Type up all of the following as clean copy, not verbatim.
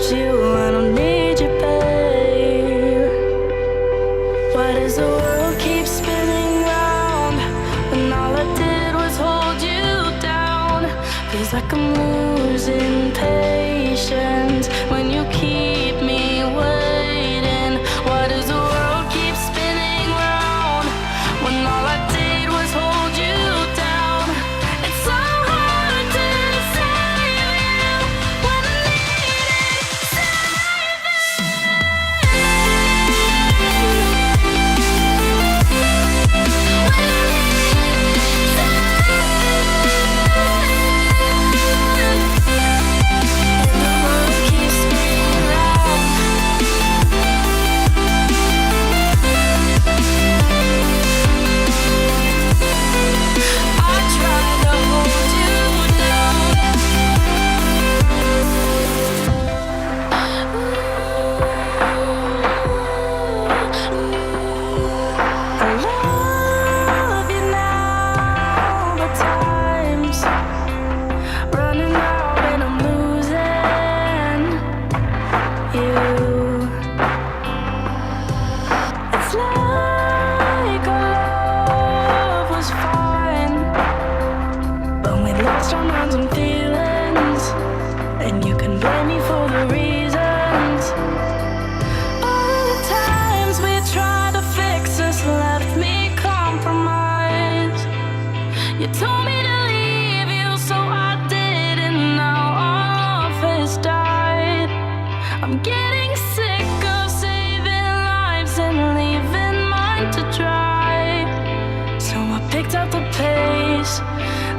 left you, I don't need you, babe. Why does the world keep spinning round when all I did was hold you down? Feels like I'm losing patience when you keep me waiting. Why does the world keep spinning round when all I did was hold you down? It's so hard to save you when I needed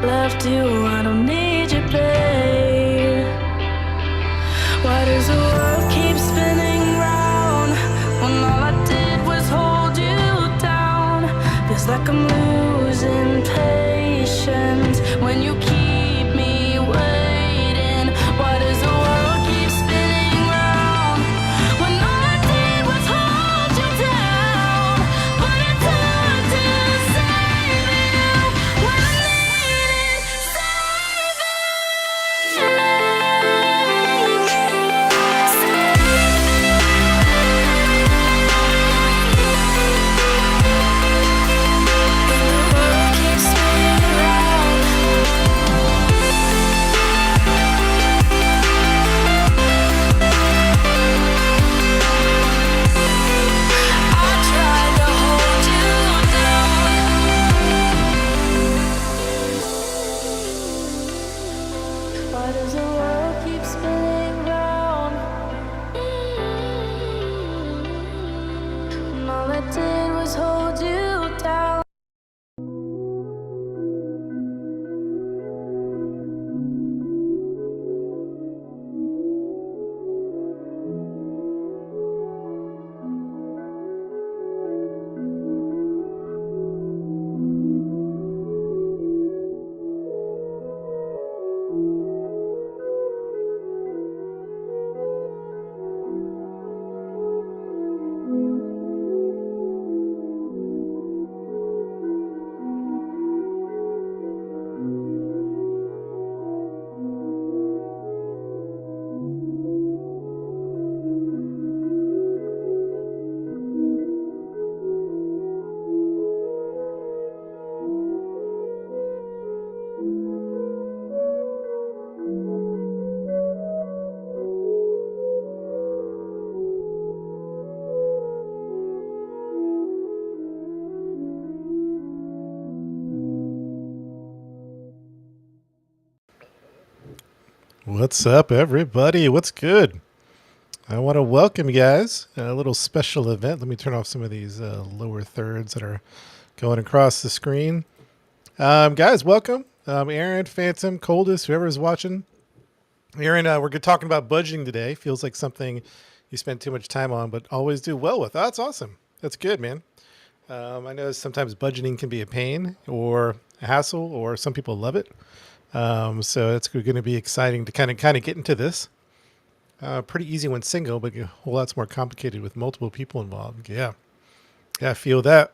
left you, I don't need you, babe. Why does the world keep spinning round when all I did was hold you down? Feels like I'm losing patience when you keep me waiting. Why does the world keep spinning round when all I did was hold you down? But it's hard to save you when I needed Why does the world keep spinning round? And all I did was hold you down. What's up, everybody? What's good? I want to welcome you guys. A little special event. Let me turn off some of these lower thirds that are going across the screen. Guys, welcome. Aaron, Phantom, Coldest, whoever's watching. Aaron, we're talking about budgeting today. Feels like something you spend too much time on, but always do well with. Oh, that's awesome. That's good, man. I know sometimes budgeting can be a pain or a hassle, or some people love it. So it's going to be exciting to kind of get into this. Pretty easy when single, but a whole lot's more complicated with multiple people involved. Yeah, feel that.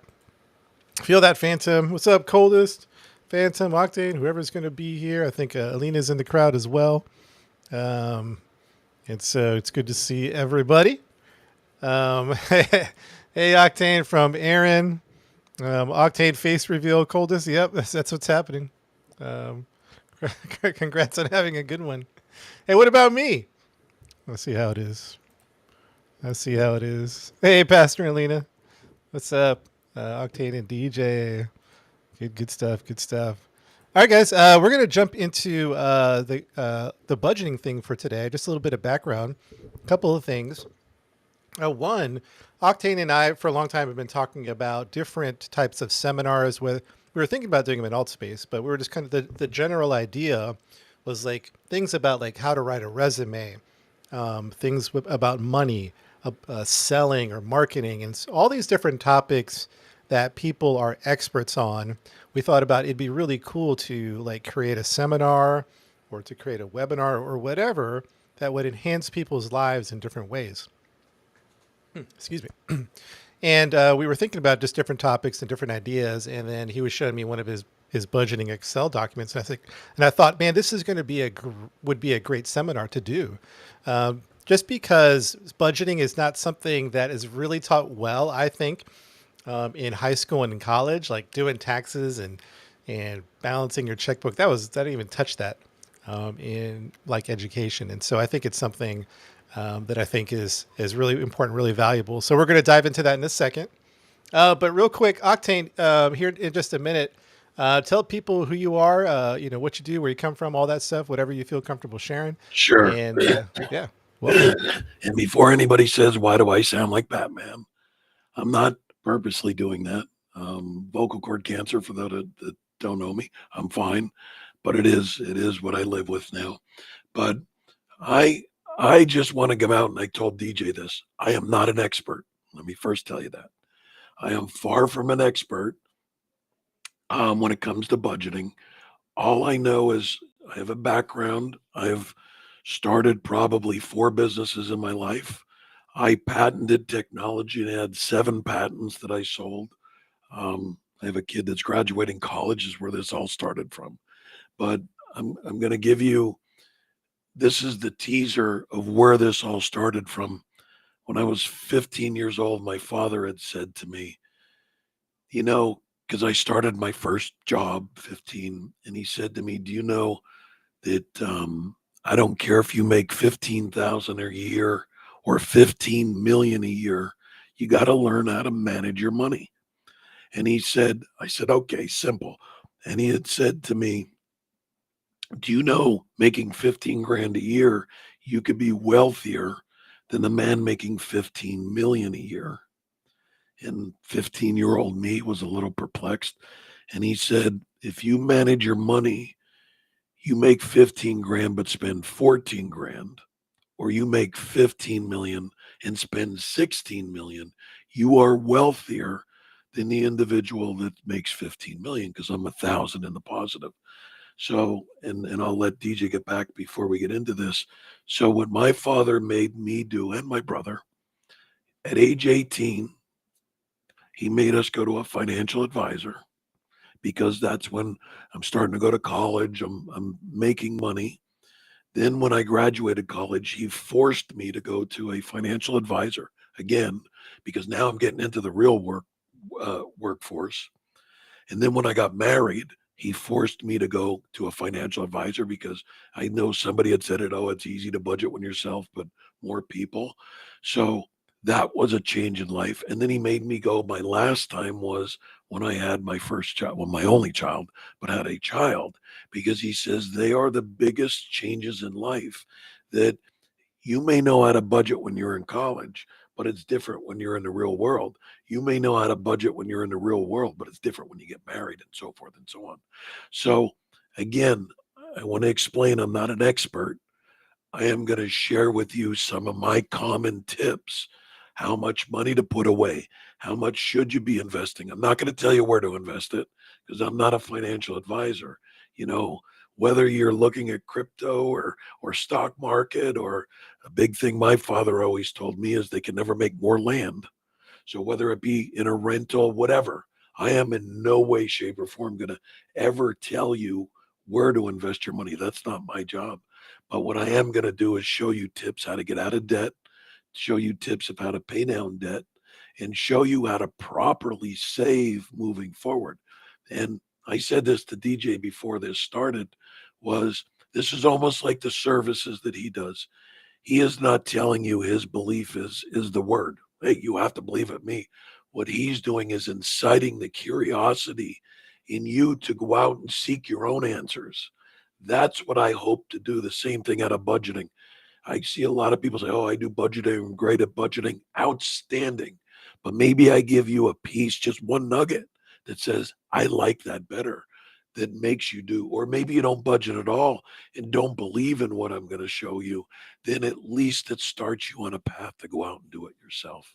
Feel that, Phantom. What's up, Coldest? Phantom, Octane, whoever's going to be here. I think Alina's in the crowd as well. And so it's good to see everybody. Hey, Octane from Aaron. Octane face reveal coldest. Yep, that's what's happening. Um, congrats on having a good one. Hey, what about me? Let's see how it is. Let's see how it is. Hey, Pastor Alina. What's up? Octane and DJ. Good stuff. Good stuff. All right, guys. We're gonna jump into the budgeting thing for today. Just a little bit of background. A couple of things. One, Octane and I, for a long time, have been talking about different types of seminars. With we were thinking about doing them in Altspace, but we were just kind of the general idea was like things about like how to write a resume, things about money, selling or marketing, and all these different topics that people are experts on. We thought about it'd be really cool to like create a seminar or to create a webinar or whatever that would enhance people's lives in different ways. Excuse me. And we were thinking about just different topics and different ideas. And then he was showing me one of his budgeting Excel documents. And I thought, man, this is going to be would be a great seminar to do. Just because budgeting is not something that is really taught well, I think, in high school and in college, like doing taxes and balancing your checkbook. I didn't even touch that in like education. And so I think it's something that I think is really important, really valuable. So we're going to dive into that in a second. But real quick, Octane, here in just a minute, tell people who you are, what you do, where you come from, all that stuff, whatever you feel comfortable sharing. Sure. And yeah, welcome. And before anybody says, why do I sound like Batman? I'm not purposely doing that. Vocal cord cancer, for those that don't know me, I'm fine, but it is what I live with now. But I just want to come out, and I told DJ this. I am not an expert. Let me first tell you that. I am far from an expert when it comes to budgeting. All I know is I have a background. I've started probably 4 businesses in my life. I patented technology and had 7 patents that I sold. I have a kid that's graduating college, is where this all started from. But I'm going to give you, this is the teaser of where this all started from. When I was 15 years old, my father had said to me, because I started my first job 15, and he said to me, do you know that I don't care if you make 15,000 a year or 15 million a year, you got to learn how to manage your money. And I said, okay, simple. And he had said to me, do you know making 15 grand a year, you could be wealthier than the man making 15 million a year? And 15-year-old me was a little perplexed. And he said, if you manage your money, you make 15 grand but spend 14 grand, or you make 15 million and spend 16 million, you are wealthier than the individual that makes 15 million, because I'm 1,000 in the positive. So, and I'll let DJ get back before we get into this. So what my father made me do, and my brother, at age 18, he made us go to a financial advisor, because that's when I'm starting to go to college. I'm making money. Then when I graduated college, he forced me to go to a financial advisor again, because now I'm getting into the real workforce. And then when I got married, he forced me to go to a financial advisor, because I know somebody had said it, oh, it's easy to budget when yourself, but more people. So that was a change in life. And then he made me go. My last time was when I had my first child, well, my only child, but had a child, because he says they are the biggest changes in life. That you may know how to budget when you're in college, but it's different when you're in the real world. You may know how to budget when you're in the real world, but it's different when you get married, and so forth and so on. So again, I want to explain, I'm not an expert. I am going to share with you some of my common tips. How much money to put away? How much should you be investing? I'm not going to tell you where to invest it, because I'm not a financial advisor. Whether you're looking at crypto or stock market, or a big thing my father always told me is they can never make more land. So whether it be in a rental, whatever, I am in no way, shape, or form going to ever tell you where to invest your money. That's not my job. But what I am going to do is show you tips how to get out of debt, show you tips of how to pay down debt, and show you how to properly save moving forward. And I said this to DJ before this started was this is almost like the services that he does. He is not telling you his belief is the word. Hey, you have to believe it. Me. What he's doing is inciting the curiosity in you to go out and seek your own answers. That's what I hope to do. The same thing out of budgeting. I see a lot of people say, "Oh, I do budgeting. I'm great at budgeting." Outstanding. But maybe I give you a piece, just one nugget that says, "I like that better." That makes you do, or maybe you don't budget at all and don't believe in what I'm going to show you, then at least it starts you on a path to go out and do it yourself.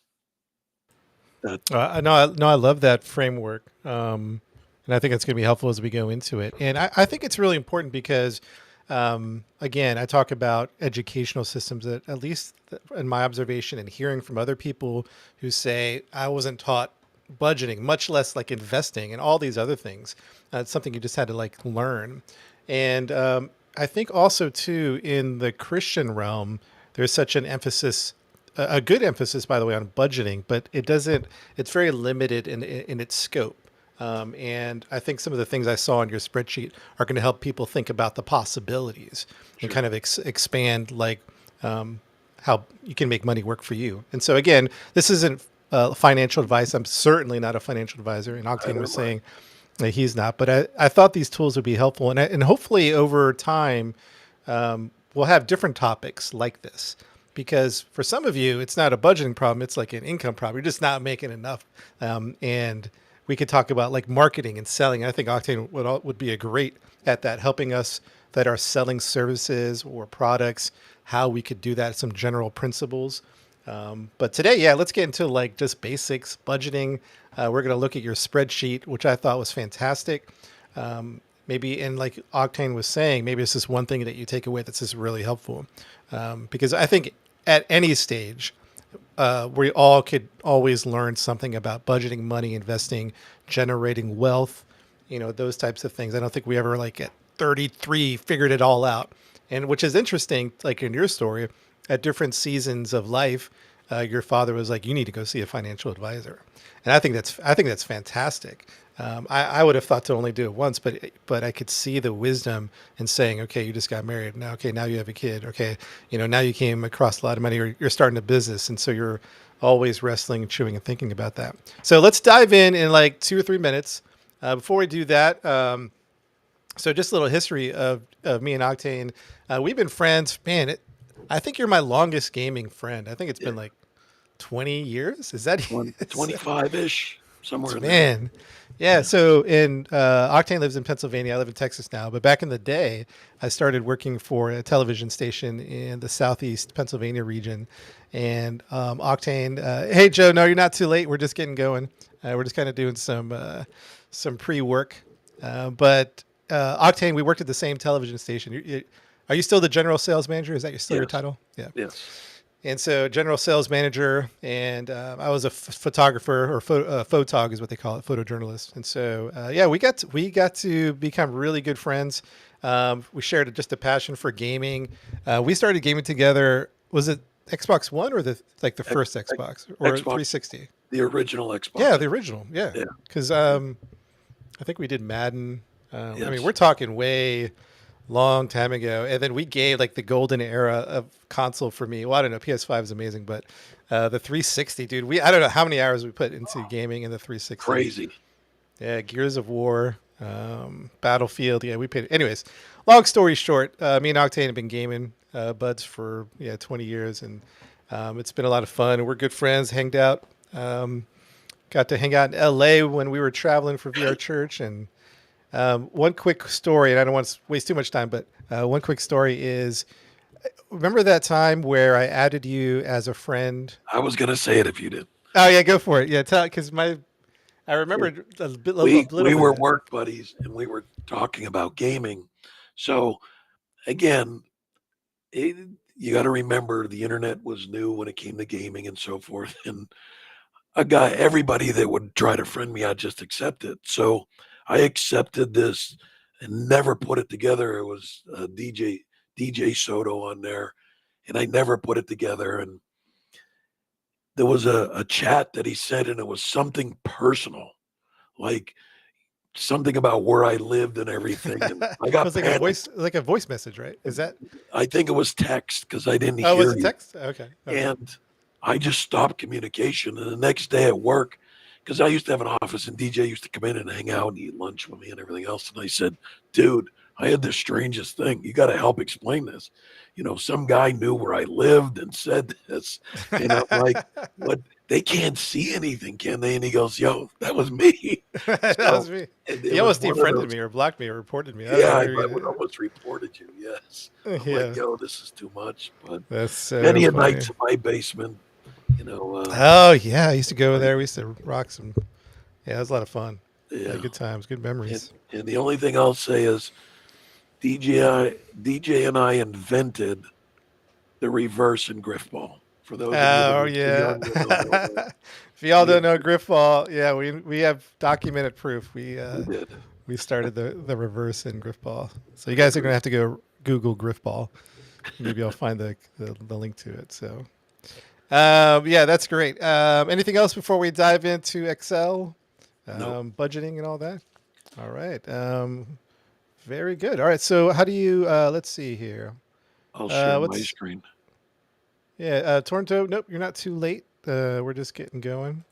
That I love that framework, and I think it's going to be helpful as we go into it. And I think it's really important because, again, I talk about educational systems that, at least in my observation and hearing from other people who say, I wasn't taught budgeting, much less like investing and all these other things. It's something you just had to like learn. And I think also, too, in the Christian realm, there's such an emphasis, a good emphasis, by the way, on budgeting, but it's very limited in its scope. And I think some of the things I saw on your spreadsheet are going to help people think about the possibilities and kind of expand like how you can make money work for you. And so again, this isn't financial advice. I'm certainly not a financial advisor, and Octane was saying that he's not. But I thought these tools would be helpful, and hopefully over time we'll have different topics like this. Because for some of you, it's not a budgeting problem; it's like an income problem. You're just not making enough, and we could talk about like marketing and selling. I think Octane would be a great at that, helping us that are selling services or products, how we could do that, some general principles. But today, yeah, let's get into like just basics, budgeting. We're going to look at your spreadsheet, which I thought was fantastic. Maybe, and like Octane was saying, maybe it's just one thing that you take away that's just really helpful. Because I think at any stage, we all could always learn something about budgeting, money, investing, generating wealth, those types of things. I don't think we ever like at 33 figured it all out. And which is interesting, like in your story, at different seasons of life, your father was like, you need to go see a financial advisor. And I think that's fantastic. I would have thought to only do it once, but I could see the wisdom in saying, okay, you just got married. Now, okay, now you have a kid. Okay, now you came across a lot of money, or you're starting a business. And so you're always wrestling and chewing and thinking about that. So let's dive in like 2 or 3 minutes. Before we do that, so just a little history of me and Octane. We've been friends, man. I think you're my longest gaming friend. I think it's been like 20 years. Is that 25-ish, somewhere in there. Man? Yeah. So Octane lives in Pennsylvania. I live in Texas now. But back in the day, I started working for a television station in the Southeast Pennsylvania region. And Octane, hey, Joe, no, you're not too late. We're just getting going. We're just kind of doing some pre-work. But Octane, we worked at the same television station. Are you still the general sales manager? Is that still your title? Yeah. Yes. And so general sales manager, and I was a photographer, or photog is what they call it, photojournalist. And so, yeah, we got to become really good friends. We shared just a passion for gaming. We started gaming together. Was it Xbox One or the first Xbox or Xbox, 360? The original Xbox. Yeah, the original. Yeah. Because I think we did Madden. Yes. I mean, we're talking way long time ago. And then we gave like the golden era of console for me. Well, I don't know. PS5 is amazing, but the 360, dude, I don't know how many hours we put into gaming in the 360. Crazy. Yeah. Gears of War, Battlefield. Yeah. We paid. Anyways, long story short, me and Octane have been gaming buds for 20 years. And it's been a lot of fun. We're good friends, hanged out. Got to hang out in LA when we were traveling for VR Church. And one quick story, and I don't want to waste too much time, but one quick story is, remember that time where I added you as a friend? I was going to say it if you did. Oh yeah, go for it. Yeah, because I remember a little we were work buddies, and we were talking about gaming. So again, you got to remember the internet was new when it came to gaming and so forth. And everybody that would try to friend me, I'd just accept it. So I accepted this and never put it together. It was DJ Soto on there, and I never put it together. And there was a chat that he said, and it was something personal, like something about where I lived and everything. And I It got was panicked. like a voice message, right? Is that? I think it was text because I didn't Oh, was hear it you. text? Okay, okay. And I just stopped communication. And the next day at work, because I used to have an office and DJ used to come in and hang out and eat lunch with me and everything else. And I said, dude, I had the strangest thing. You got to help explain this. Some guy knew where I lived and said this. And I'm like, what? They can't see anything, can they? And he goes, yo, that was me. That So was me. it He was almost one of defriended those. me or blocked me or reported me. I don't Yeah, know. I would almost reported you. Yes. I'm like, Yeah, yo, this is too much. But that's so many a funny. nights in my basement, you know, uh, Oh yeah, I used to go I, there. We used to rock some. Yeah, it was a lot of fun. Yeah, yeah. good times, good And, memories. and the only thing I'll say is DJ and I invented the reverse and griff ball. For those of you that Oh are too yeah. young that don't know that, If y'all we don't know invented, Griffball, yeah, we have documented proof. we did. We started the reverse in Griffball. So you guys are gonna Agreed. have to go Google Griffball. Maybe I'll find the link to it. So yeah, that's great. Anything else before we dive into Excel, No, budgeting, and all that? All right. Very good. All right. So how do you? Let's see here. I'll share my What's screen. Yeah, Toronto. Nope, you're not too late. We're just getting going.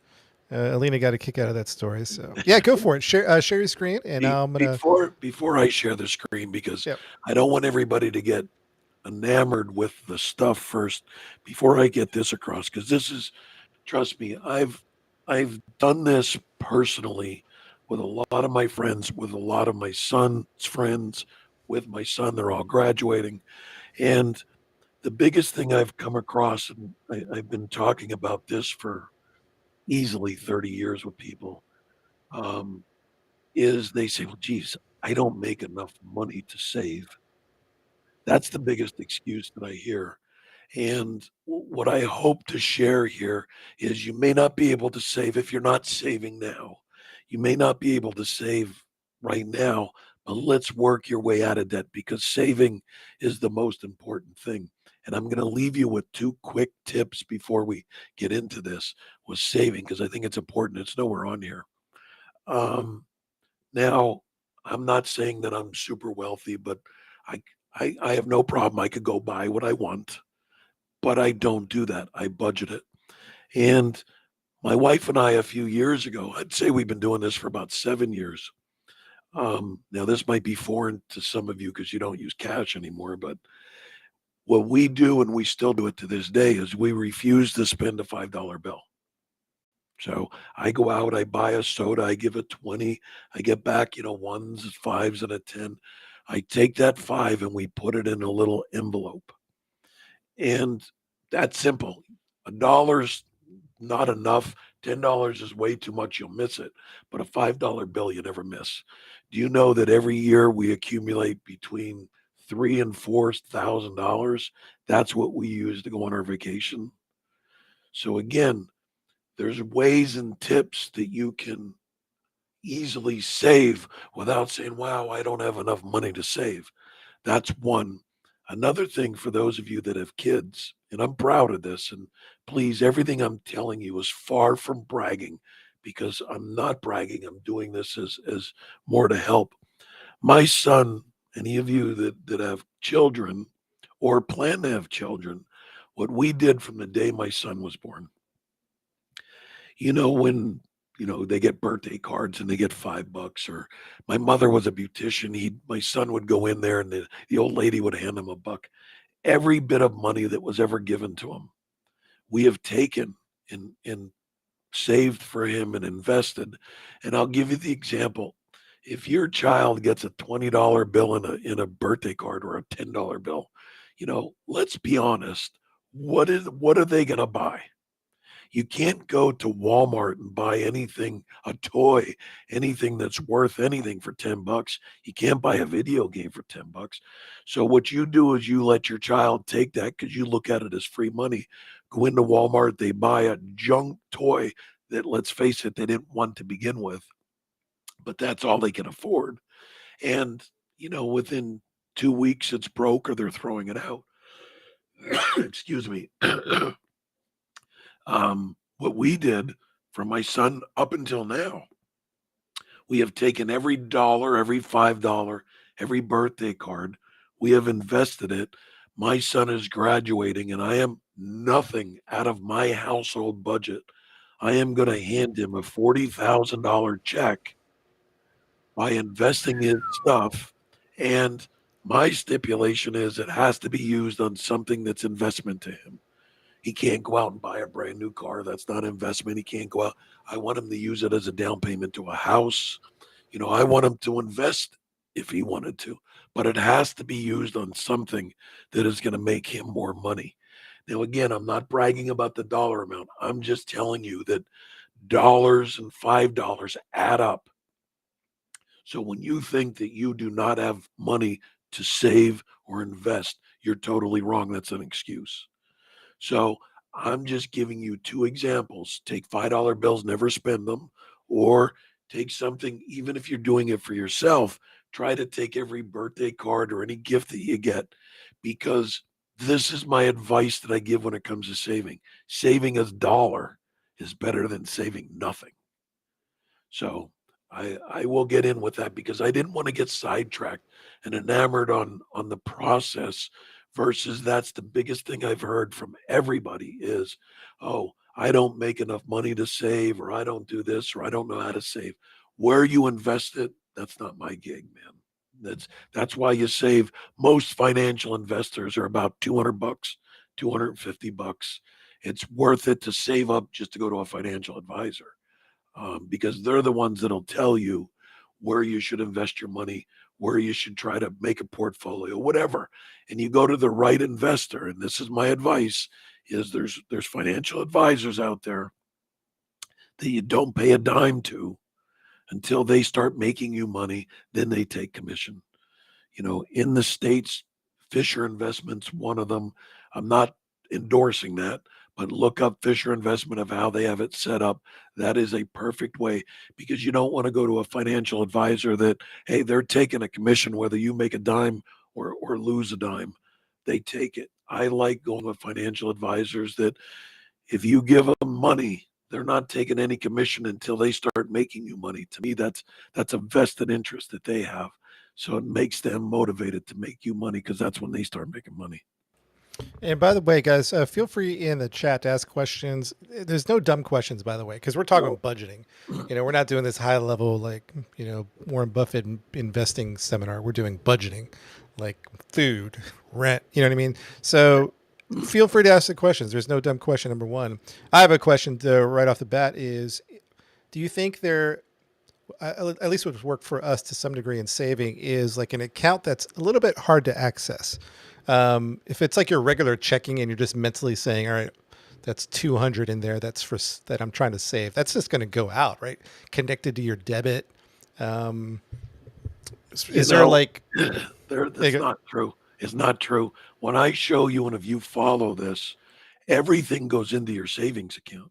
Alina got a kick out of that story, so yeah, go for it. Share your screen, and I'm gonna. Before I share the screen, because Yep. I don't want everybody to get enamored with the stuff first before I get this across, because this is, trust me, I've done this personally with a lot of my friends, with a lot of my son's friends, with my son. They're all graduating. And the biggest thing I've come across, and I've been talking about this for easily 30 years with people, um, is they say, well, geez, I don't make enough money to save. That's the biggest excuse that I hear. And what I hope to share here is you may not be able to save if you're not saving now. You may not be able to save right now, but let's work your way out of debt because saving is the most important thing. And I'm going to leave you with two quick tips before we get into this with saving because I think it's important. It's nowhere on here. Um, Now, I'm not saying that I'm super wealthy, but I I have no problem. I could go buy what I want, but I don't do that. I budget it. And my wife and I, a few years ago, I'd say we've been doing this for about 7 years. Now, this might be foreign to some of you because you don't use cash anymore, but what we do, and we still do it to this day, is we refuse to spend a $5 bill. So I go out, I buy a soda, I give it 20, I get back, ones, fives, and a 10. I take that five and we put it in a little envelope. And that's simple. $1 not enough. $10 is way too much. You'll miss it. But a $5 bill you never miss. Do you know that every year we accumulate between $3,000 and $4,000? That's what we use to go on our vacation. So again, there's ways and tips that you can easily save without saying, wow, I don't have enough money to save. That's one. Another thing for those of you that have kids, and I'm proud of this, and please, everything I'm telling you is far from bragging because I'm not bragging. I'm doing this as more to help. My son, any of you that have children or plan to have children, what we did from the day my son was born, when they get birthday cards and they get $5, or my mother was a beautician. My son would go in there and the old lady would hand him a buck. Every bit of money that was ever given to him, we have taken and saved for him and invested. And I'll give you the example. If your child gets a $20 bill in a birthday card or a $10 bill, let's be honest. What are they going to buy? You can't go to Walmart and buy anything, a toy, anything that's worth anything for $10. You can't buy a video game for $10. So what you do is you let your child take that because you look at it as free money. Go into Walmart, they buy a junk toy that, let's face it, they didn't want to begin with, but that's all they can afford. And within 2 weeks it's broke or they're throwing it out. Excuse me. What we did for my son up until now, we have taken every dollar, every $5, every birthday card, we have invested it. My son is graduating, and I am nothing out of my household budget. I am going to hand him a $40,000 check by investing his stuff. And my stipulation is it has to be used on something that's investment to him. He can't go out and buy a brand new car. That's not investment. He can't go out. I want him to use it as a down payment to a house. I want him to invest if he wanted to, but it has to be used on something that is going to make him more money. Now, again, I'm not bragging about the dollar amount. I'm just telling you that dollars and $5 add up. So when you think that you do not have money to save or invest, you're totally wrong. That's an excuse. So I'm just giving you two examples. Take $5 bills, never spend them, or take something, even if you're doing it for yourself, try to take every birthday card or any gift that you get, because this is my advice that I give when it comes to saving. Saving a dollar is better than saving nothing. So I will get in with that because I didn't want to get sidetracked and enamored on the process versus that's the biggest thing I've heard from everybody is, oh, I don't make enough money to save, or I don't do this, or I don't know how to save. Where you invest it, that's not my gig, man. That's why you save. Most financial investors are about 200 bucks, 250 bucks. It's worth it to save up just to go to a financial advisor, because they're the ones that'll tell you where you should invest your money, where you should try to make a portfolio, whatever. And you go to the right investor. And this is my advice: is there's financial advisors out there that you don't pay a dime to until they start making you money. Then they take commission. In the States, Fisher Investment's one of them. I'm not endorsing that, but look up Fisher Investment of how they have it set up. That is a perfect way, because you don't want to go to a financial advisor that, hey, they're taking a commission whether you make a dime or lose a dime. They take it. I like going with financial advisors that if you give them money, they're not taking any commission until they start making you money. To me, that's a vested interest that they have. So it makes them motivated to make you money because that's when they start making money. And by the way, guys, feel free in the chat to ask questions. There's no dumb questions, by the way, because we're talking No. about budgeting. We're not doing this high level, like, Warren Buffett investing seminar. We're doing budgeting, like food, rent. You know what I mean? So feel free to ask the questions. There's no dumb question. Number one, I have a question right off the bat is, do you think at least what's worked for us to some degree in saving is like an account that's a little bit hard to access? If it's like your regular checking and you're just mentally saying, all right, that's 200 in there. That I'm trying to save. That's just going to go out, right? Connected to your debit. Um, You is there know, like, that's not true. It's not true. When I show you and if you follow this, everything goes into your savings account.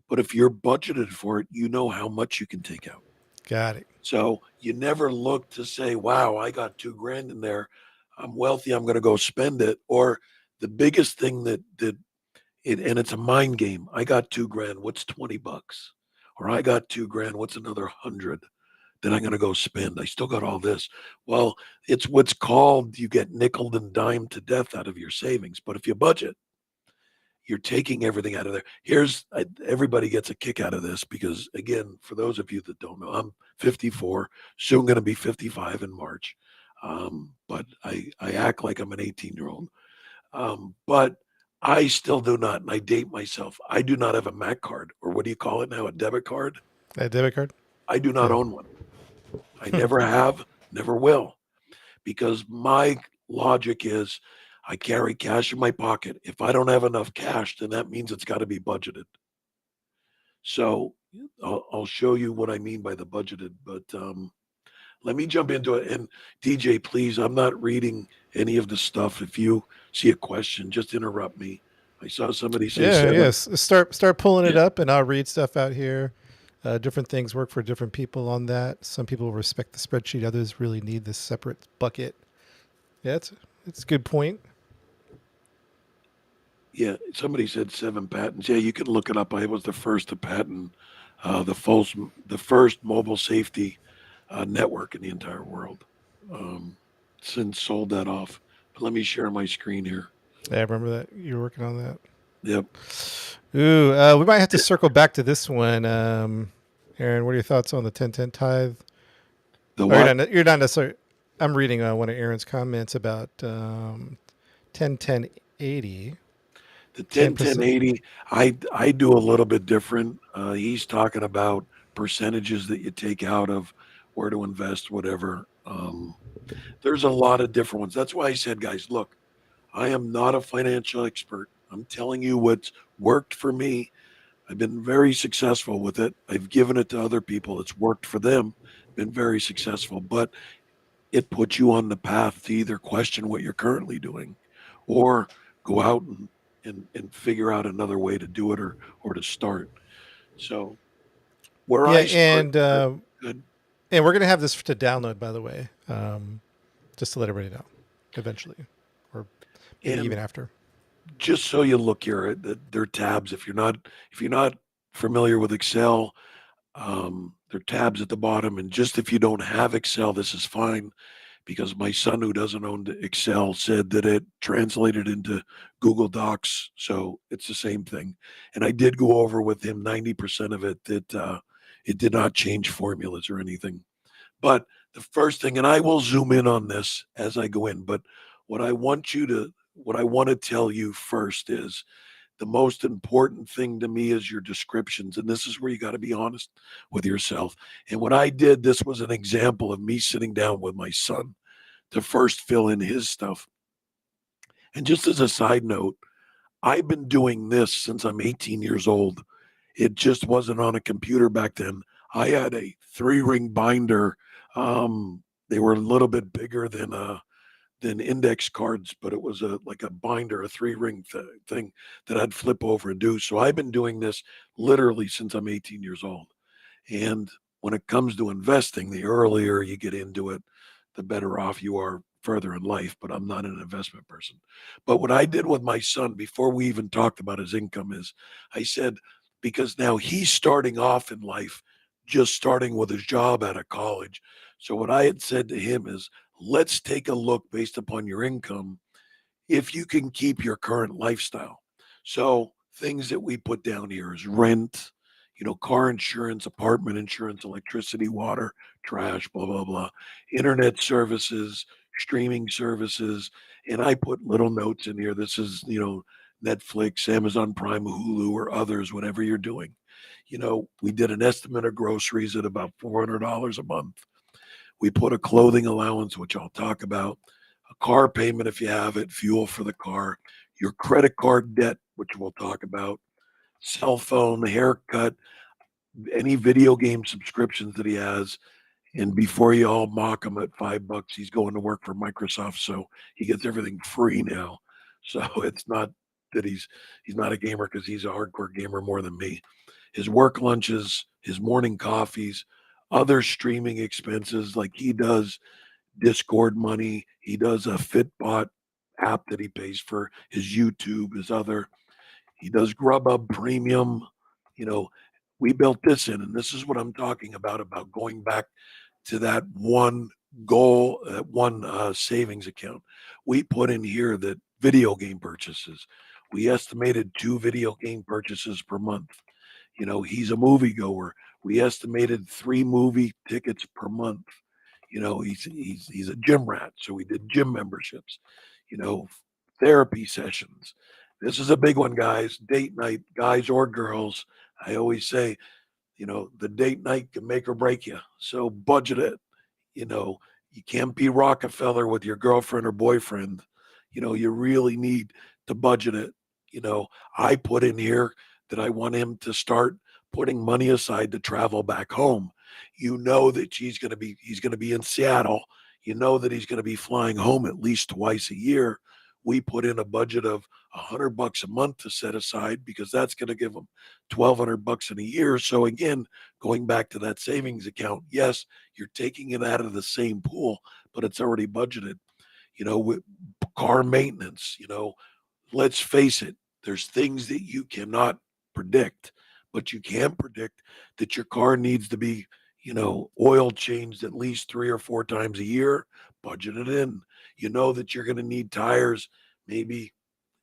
But if you're budgeted for it, you know how much you can take out. got it. So you never look to say, wow, I got 2 grand in there. I'm wealthy. I'm going to go spend it. Or the biggest thing and it's a mind game. I got 2 grand. What's 20 bucks? Or I got 2 grand. What's another 100 that I'm going to go spend? I still got all this. Well, it's what's called, you get nickel and dime to death out of your savings. But if you budget, you're taking everything out of there. Everybody gets a kick out of this because, again, for those of you that don't know, I'm 54, soon going to be 55 in March. But I act like I'm an 18-year-old. But I still do not, and I date myself. I do not have a Mac card, or what do you call it now? A debit card? A debit card? I do not Yeah. own one. I never have, never will, because my logic is I carry cash in my pocket. If I don't have enough cash, then that means it's got to be budgeted. So I'll show you what I mean by the budgeted, but let me jump into it. And DJ, please, I'm not reading any of the stuff. If you see a question, just interrupt me. I saw somebody say Yeah. seven. Yes. Start pulling it Yeah. up, and I'll read stuff out here. Different things work for different people on that. Some people respect the spreadsheet. Others really need this separate bucket. Yeah, it's a good point. Yeah, somebody said 7 patents. Yeah, you can look it up. I was the first to patent the first mobile safety network in the entire world. Um, Since sold that off. But let me share my screen here. Yeah, I remember that you were working on that. Yep. Ooh, we might have to circle back to this one. Aaron, what are your thoughts on the 1010 tithe? The Oh, what? you're not necessarily. I'm reading one of Aaron's comments about 1080. The 10 10 10%. 80. I do a little bit different. He's talking about percentages that you take out of where to invest, whatever. There's a lot of different ones. That's why I said, guys, look, I am not a financial expert. I'm telling you what's worked for me. I've been very successful with it. I've given it to other people. It's worked for them, been very successful. But it puts you on the path to either question what you're currently doing or go out and figure out another way to do it or to start. So where Yeah, I start, good. and we're gonna have this to download, by the way, just to let everybody know, eventually, or maybe even And after. just so you look here at their tabs, if you're not familiar with Excel, there are tabs at the bottom. And just if you don't have Excel, this is fine because my son, who doesn't own Excel, said that it translated into Google Docs. So it's the same thing. And I did go over with him 90% of it that it did not change formulas or anything. But the first thing, and I will zoom in on this as I go in, but what I want to tell you first is the most important thing to me is your descriptions. And this is where you got to be honest with yourself. And what I did, this was an example of me sitting down with my son to first fill in his stuff. And just as a side note, I've been doing this since I'm 18 years old. It just wasn't on a computer back then. I had a 3 ring binder. They were a little bit bigger than index cards, but it was like a binder, a 3 ring thing that I'd flip over and do. So I've been doing this literally since I'm 18 years old. And when it comes to investing, the earlier you get into it, the better off you are further in life. But I'm not an investment person. But what I did with my son before we even talked about his income is I said, because now he's starting off in life, just starting with his job out of college. So what I had said to him is, let's take a look based upon your income if you can keep your current lifestyle. So things that we put down here is rent, car insurance, apartment insurance, electricity, water, trash, blah, blah, blah, internet services, streaming services. And I put little notes in here. This is, Netflix, Amazon Prime, Hulu, or others, whatever you're doing. We did an estimate of groceries at about $400 a month. We put a clothing allowance, which I'll talk about, a car payment if you have it, fuel for the car, your credit card debt, which we'll talk about, cell phone, haircut, any video game subscriptions that he has. And before you all mock him at $5, he's going to work for Microsoft, so he gets everything free now. So it's not that he's not a gamer because he's a hardcore gamer more than me. His work lunches, his morning coffees, other streaming expenses like he does Discord money. He does a Fitbot app that he pays for, his YouTube, his other. He does Grubhub Premium. You know, we built this in, and this is what I'm talking about going back to that one goal, that one savings account. We put in here that video game purchases. We estimated 2 video game purchases per month. He's a moviegoer. We estimated 3 movie tickets per month. He's a gym rat, so we did gym memberships. You know, Therapy sessions. This is a big one, guys. Date night, guys or girls. I always say, the date night can make or break you. So budget it. You know, you can't be Rockefeller with your girlfriend or boyfriend. You really need to budget it. I put in here that I want him to start putting money aside to travel back home. That he's going to be in Seattle. That he's going to be flying home at least twice a year. we put in a budget of $100 a month to set aside because that's going to give them $1,200 in a year. So again, going back to that savings account, yes, you're taking it out of the same pool, but it's already budgeted. With car maintenance, let's face it, there's things that you cannot predict, but you can predict that your car needs to be, oil changed at least 3 or 4 times a year. Budget it in. You know that you're going to need tires maybe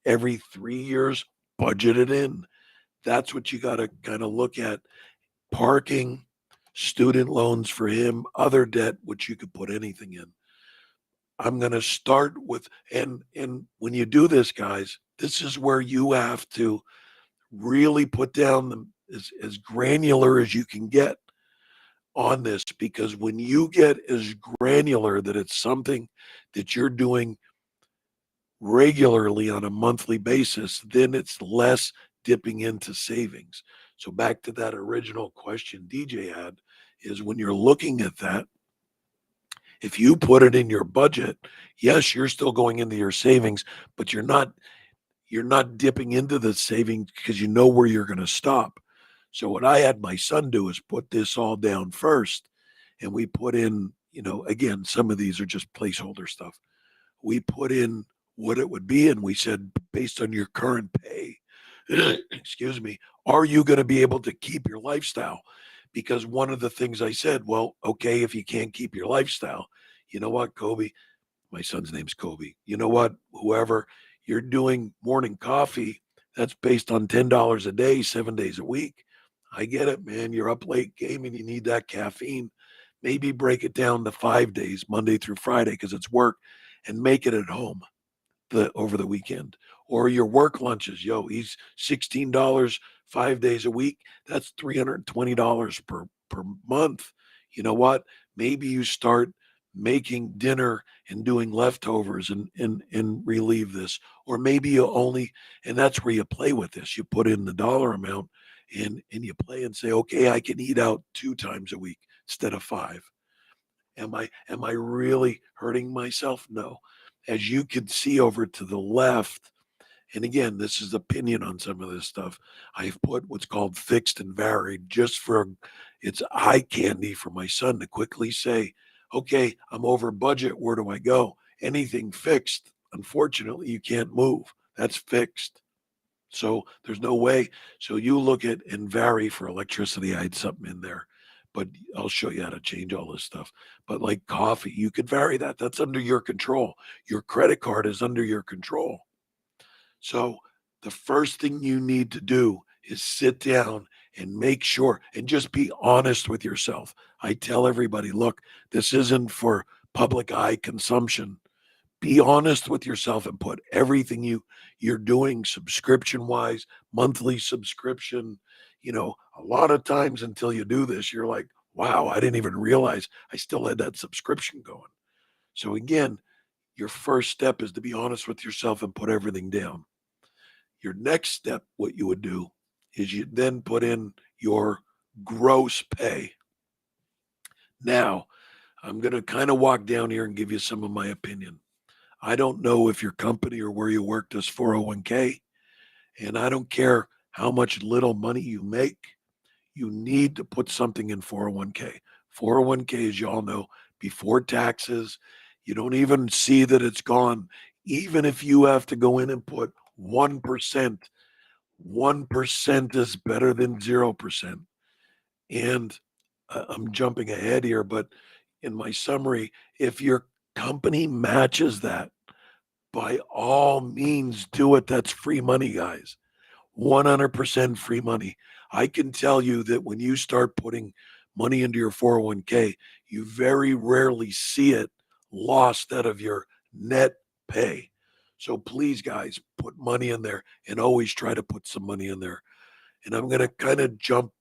every 3 years. Budget it in. That's what you got to kind of look at. Parking, student loans for him, other debt, which you could put anything in. I'm going to start with, and when you do this, guys, this is where you have to really put down as granular as you can get on this, because when you get as granular that it's something that you're doing regularly on a monthly basis, then it's less dipping into savings. So back to that original question DJ had, is when you're looking at that, if you put it in your budget, yes, you're still going into your savings, but you're not dipping into the savings because you know where you're going to stop. So what I had my son do is put this all down first, and we put in, again, some of these are just placeholder stuff. We put in what it would be, and we said, based on your current pay, excuse me, are you going to be able to keep your lifestyle? Because one of the things I said, well, okay, if you can't keep your lifestyle, you know what, Kobe? My son's name's Kobe. You know what? Whoever, you're doing morning coffee, that's based on $10 a day, 7 days a week. I get it, man. You're up late gaming, you need that caffeine. Maybe break it down to 5 days, Monday through Friday, because it's work, and make it at home over the weekend. Or your work lunches. Yo, he's $16 5 days a week. That's $320 per month. You know what? Maybe you start making dinner and doing leftovers and relieve this. Or maybe you only, and that's where you play with this. You put in the dollar amount and you play and say, okay, I can eat out 2 times a week instead of 5. Am I really hurting myself? No. As you can see over to the left, and again, this is opinion on some of this stuff. I've put what's called fixed and varied just for it's eye candy for my son to quickly say, okay, I'm over budget. Where do I go? Anything fixed, unfortunately, you can't move. That's fixed. So there's no way. So you look at and vary for electricity. I had something in there, but I'll show you how to change all this stuff. But like coffee, you could vary that. That's under your control. Your credit card is under your control. So the first thing you need to do is sit down and make sure and just be honest with yourself. I tell everybody, look, this isn't for public eye consumption. Be honest with yourself and put everything you're doing subscription wise, monthly subscription. A lot of times until you do this, you're like, wow, I didn't even realize I still had that subscription going. So again, your first step is to be honest with yourself and put everything down. Your next step, what you would do is you then put in your gross pay. Now, I'm going to kind of walk down here and give you some of my opinion. I don't know if your company or where you work does 401k, and I don't care how much little money you make, you need to put something in 401k. 401k, as you all know, before taxes, you don't even see that it's gone. Even if you have to go in and put 1%, 1% is better than 0%. And I'm jumping ahead here, but in my summary, if your company matches that, by all means do it. That's free money, guys. 100% free money. I can tell you that when you start putting money into your 401k, you very rarely see it lost out of your net pay. So please, guys, put money in there and always try to put some money in there. And I'm going to kind of jump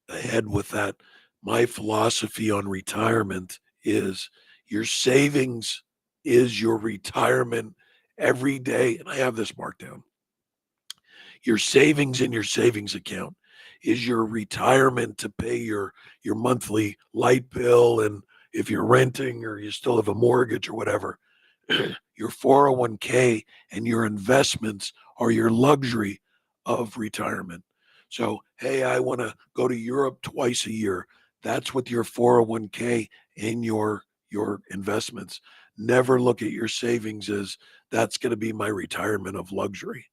ahead with that. My philosophy on retirement is your savings is your retirement every day. And I have this marked down. Your savings in your savings account is your retirement to pay your monthly light bill. And if you're renting or you still have a mortgage or whatever, Your 401k and your investments are your luxury of retirement. So, hey, I want to go to Europe twice a year. That's with your 401k and your investments. Never look at your savings as that's going to be my retirement of luxury.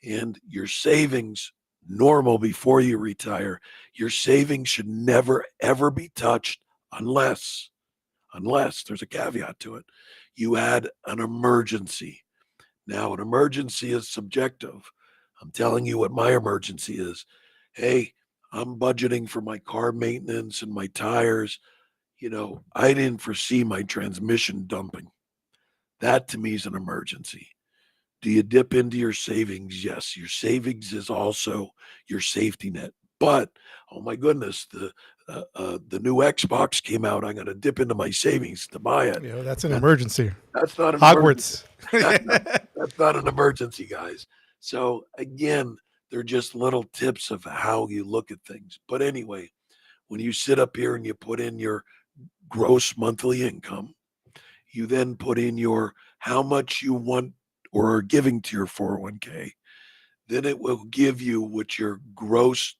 And your savings normal before you retire, your savings should never ever be touched unless there's a caveat to it. You had an emergency. Now, an emergency is subjective. I'm telling you what my emergency is. Hey, I'm budgeting for my car maintenance and my tires. I didn't foresee my transmission dumping. That to me is an emergency. Do you dip into your savings? Yes, your savings is also your safety net. But oh my goodness, the new Xbox came out. I'm going to dip into my savings to buy it. That's an That, emergency. that's not an emergency. Hogwarts. That's not an emergency, guys. So again, they're just little tips of how you look at things. But anyway, when you sit up here and you put in your gross monthly income, you then put in your how much you want or are giving to your 401k. Then it will give you what your gross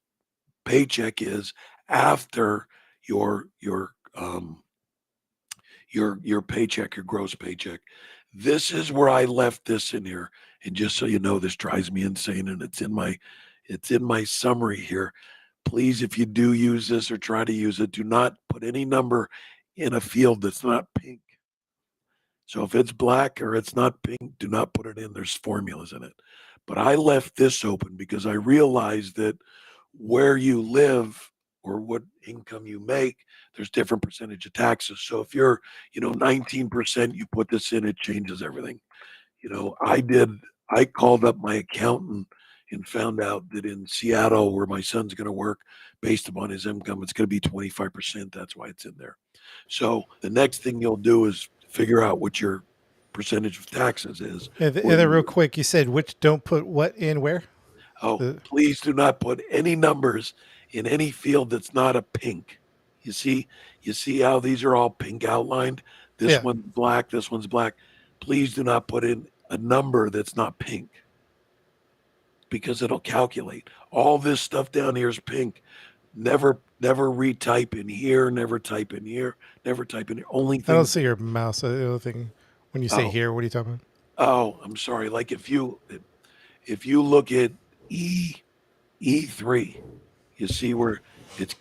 paycheck is after your paycheck, your gross paycheck. This is where I left this in here. And just so you know, this drives me insane, and it's in my summary here. Please, if you do use this or try to use it, do not put any number in a field that's not pink. So if it's black or it's not pink, do not put it in. There's formulas in it. But I left this open because I realized that where you live or what income you make, there's different percentage of taxes. So if you're, 19%, you put this in, it changes everything. I called up my accountant and found out that in Seattle, where my son's going to work, based upon his income, it's going to be 25%. That's why it's in there. So the next thing you'll do is figure out what your percentage of taxes is. And then real quick, you said which don't put what in where? Oh, please do not put any numbers in any field that's not a pink. You see how these are all pink outlined? This Yeah. one's black, this one's black. Please do not put in a number that's not pink because it'll calculate. All this stuff down here is pink. Never retype in here, never type in here, never type in here. Only I don't things. see your mouse. The other thing, when you say Oh, here, what are you talking about? oh, I'm sorry. Like if you look at E3, you see where it's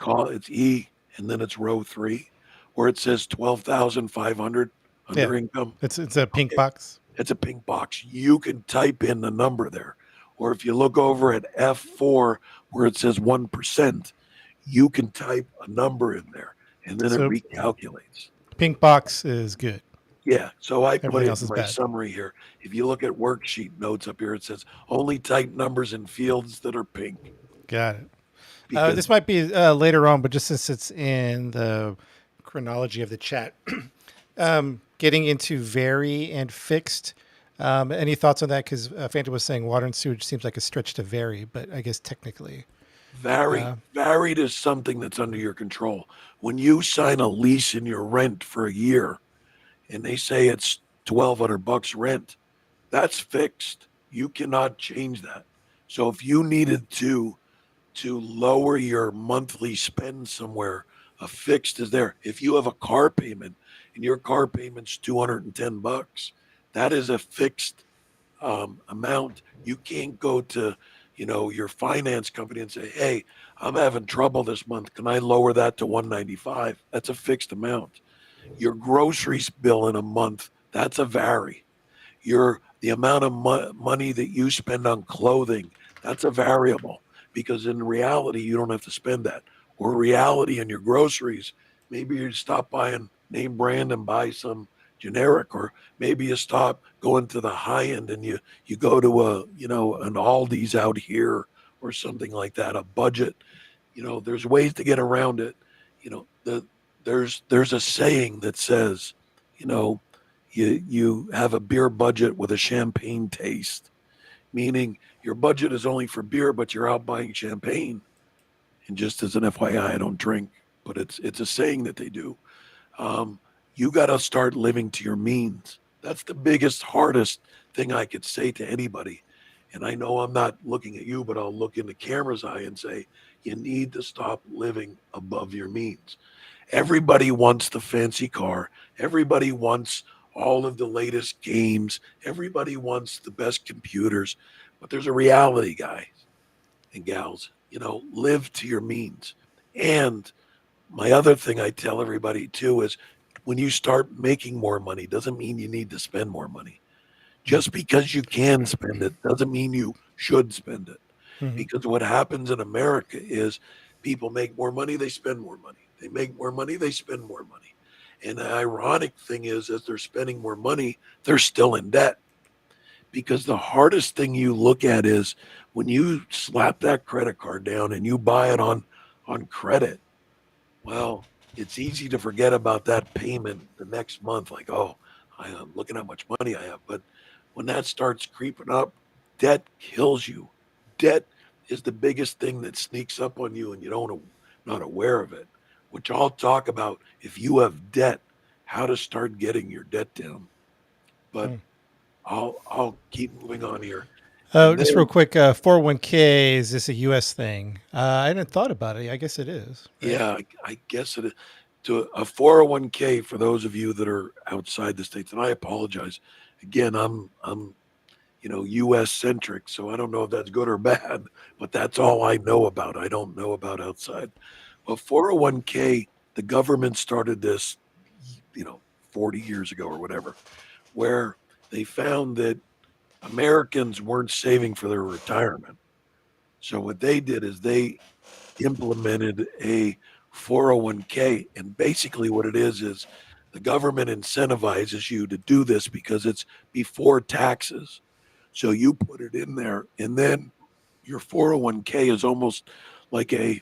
E and then it's row 3 where it says 12,500 Yeah. under income. It's a pink Okay, box. it's a pink box. You can type in the number there. Or if you look over at F4 where it says 1%, you can type a number in there and then it So recalculates. pink box is good. Yeah, so I put Everything it else in is my bad. summary here. If you look at worksheet notes up here, it says only type numbers in fields that are pink Got it. because This might be later on, but just since it's in the chronology of the chat, getting into vary and fixed. Any thoughts on that? Because Fanta was saying water and sewage seems like a stretch to vary, but I guess technically, varied is something that's under your control. When you sign a lease in your rent for a year and they say it's $1,200 rent, that's fixed. You cannot change that. So if you needed to lower your monthly spend somewhere, a fixed is there. If you have a car payment and your car payment's $210, that is a fixed amount. You can't go to, your finance company and say, "Hey, I'm having trouble this month. Can I lower that to 195?" That's a fixed amount. Your groceries bill in a month, that's a vary. The amount of money that you spend on clothing, that's a variable because in reality you don't have to spend that. Or reality in your groceries, maybe you stop buying name brand and buy some generic, or maybe you stop going to the high end and you go to an Aldi's out here or something like that, a budget. There's ways to get around it. There's a saying that says, you know you have a beer budget with a champagne taste, meaning your budget is only for beer, but you're out buying champagne. And just as an FYI, I don't drink, but it's a saying that they do. Um, you got to start living to your means. That's the biggest, hardest thing I could say to anybody. And I know I'm not looking at you, but I'll look in the camera's eye and say, you need to stop living above your means. Everybody wants the fancy car. Everybody wants all of the latest games. Everybody wants the best computers. But there's a reality, guys and gals. Live to your means. And my other thing I tell everybody too is when you start making more money doesn't mean you need to spend more money. Just because you can spend it doesn't mean you should spend it. Mm-hmm. Because what happens in America is people make more money, they spend more money. They make more money, they spend more money. And the ironic thing is, as they're spending more money, they're still in debt. Because the hardest thing you look at is when you slap that credit card down and you buy it on credit. Well, it's easy to forget about that payment the next month. Like, oh, I am looking how much money I have. But when that starts creeping up, debt kills you. Debt is the biggest thing that sneaks up on you and you don't not aware of it. Which I'll talk about if you have debt, how to start getting your debt down. But I'll keep moving on here. And Just real then quick, 401k, is this a U.S. thing? I hadn't thought about it. I guess it is, right? yeah, I guess it is. To a 401k for those of you that are outside the states, and I apologize. Again, I'm US centric, so I don't know if that's good or bad, but that's all I know about. I don't know about outside. Well, 401k, the government started this, 40 years ago or whatever, where they found that Americans weren't saving for their retirement. So what they did is they implemented a 401k. And basically, what it is the government incentivizes you to do this because it's before taxes. So you put it in there, and then your 401k is almost like a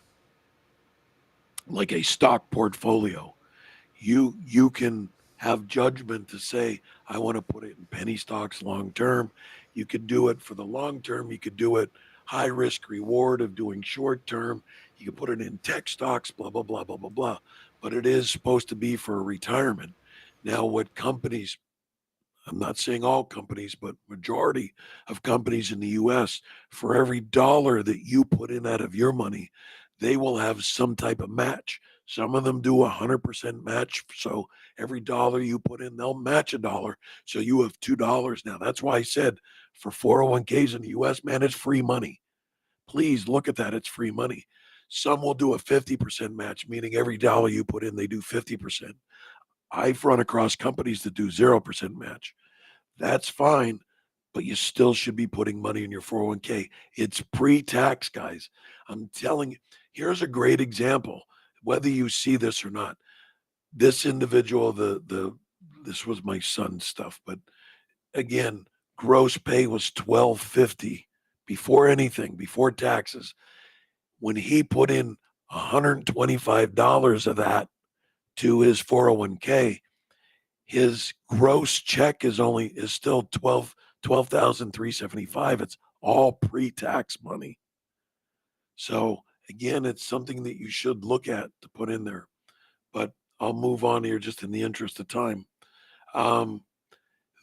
stock portfolio. You can have judgment to say I want to put it in penny stocks long term. You could do it for the long term. You could do it high risk reward of doing short term. You could put it in tech stocks, blah blah blah blah blah blah. But it is supposed to be for retirement. Now, what companies, I'm not saying all companies, but majority of companies in the US, for every dollar that you put in out of your money, they will have some type of match. Some of them do 100% match. So every dollar you put in, they'll match a dollar. So you have $2 now. That's why I said for 401ks in the US, man, it's free money. Please look at that. It's free money. Some will do a 50% match, meaning every dollar you put in, they do 50%. I've run across companies that do 0% match. That's fine, but you still should be putting money in your 401k. It's pre-tax, guys. I'm telling you, here's a great example. Whether you see this or not, this individual, this was my son's stuff, but again, gross pay was 1250 before anything, before taxes. When he put in $125 of that to his 401k, his gross check is still 12,375. It's all pre-tax money. So again, it's something that you should look at to put in there. But I'll move on here just in the interest of time. Um,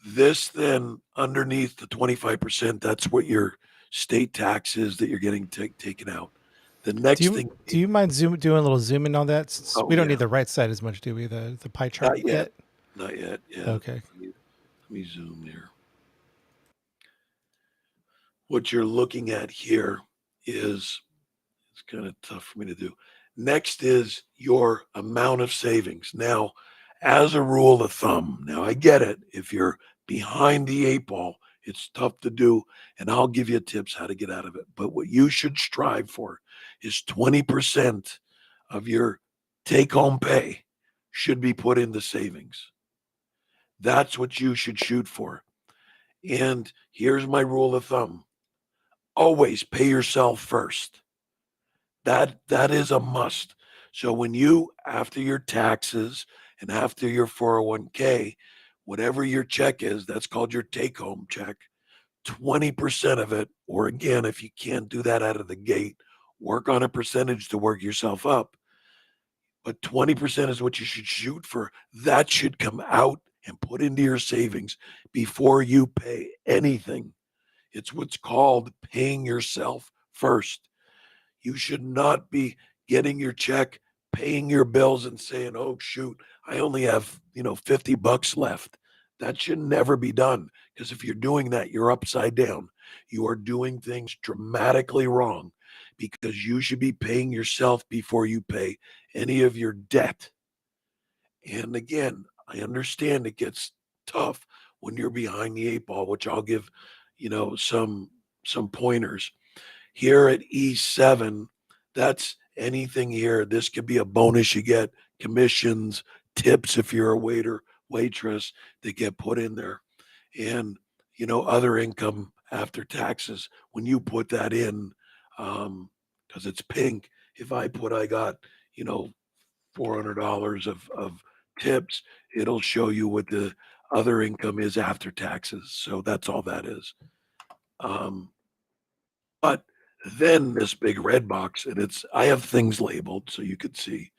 this then underneath the 25%, that's what your state tax is that you're getting taken out. The Do next you thing, do you mind doing a little zoom in on that? Since oh we don't need yeah, the right side as much, do we? The pie chart not yet, yet? not yet. Yeah, Okay. let me zoom here. What you're looking at here is, it's kind of tough for me to do. Next is your amount of savings. Now, as a rule of thumb, now I get it. If you're behind the eight ball, it's tough to do. And I'll give you tips how to get out of it. But what you should strive for is 20% of your take home pay should be put into savings. That's what you should shoot for. And here's my rule of thumb: always pay yourself first. That is a must. So when you, after your taxes and after your 401k, whatever your check is, that's called your take home check. 20% of it, or again, if you can't do that out of the gate, work on a percentage to work yourself up. But 20% is what you should shoot for. That should come out and put into your savings before you pay anything. It's what's called paying yourself first. You should not be getting your check, paying your bills, and saying, oh, shoot, I only have, $50 left. That should never be done, because if you're doing that, you're upside down. You are doing things dramatically wrong, because you should be paying yourself before you pay any of your debt. And again, I understand it gets tough when you're behind the eight ball, which I'll give, some pointers. Here at E7, that's anything here. This could be a bonus you get, commissions, tips if you're a waiter, waitress that get put in there. And, other income after taxes, when you put that in, because it's pink, if I got, you know, $400 of tips, it'll show you what the other income is after taxes. So that's all that is. Um, but then this big red box, and I have things labeled so you could see,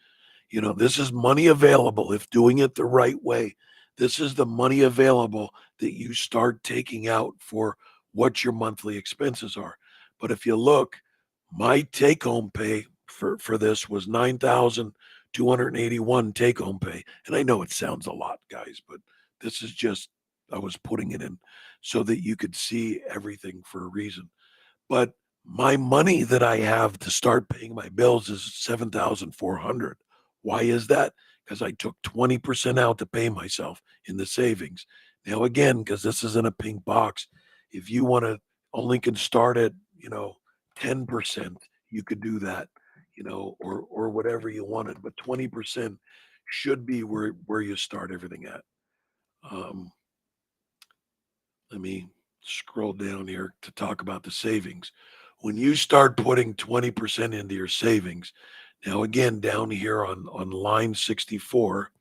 this is money available if doing it the right way. This is the money available that you start taking out for what your monthly expenses are. But if you look, my take home pay for this was 9,281 take home pay. And I know it sounds a lot, guys, but this is just, I was putting it in so that you could see everything for a reason. But my money that I have to start paying my bills is 7,400. Why is that? Because I took 20% out to pay myself in the savings. Now again, because this isn't a pink box, if you want to only can start at, 10%, you could do that, or whatever you wanted. But 20% should be where you start everything at. Um, Let me scroll down here to talk about the savings. When you start putting 20% into your savings, now again, down here on line 64,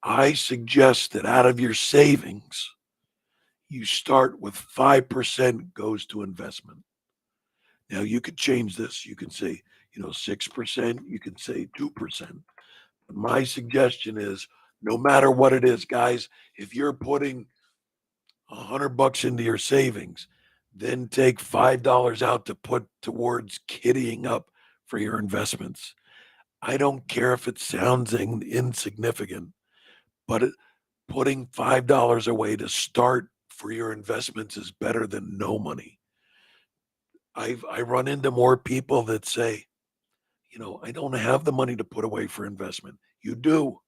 I suggest that out of your savings, you start with 5% goes to investment. Now you could change this. You can say, 6%, you can say 2%. But my suggestion is no matter what it is, guys, if you're putting $100 into your savings, then take $5 out to put towards kiddying up for your investments. I don't care if it sounds insignificant, but putting $5 away to start for your investments is better than no money. I run into more people that say, I don't have the money to put away for investment. You do.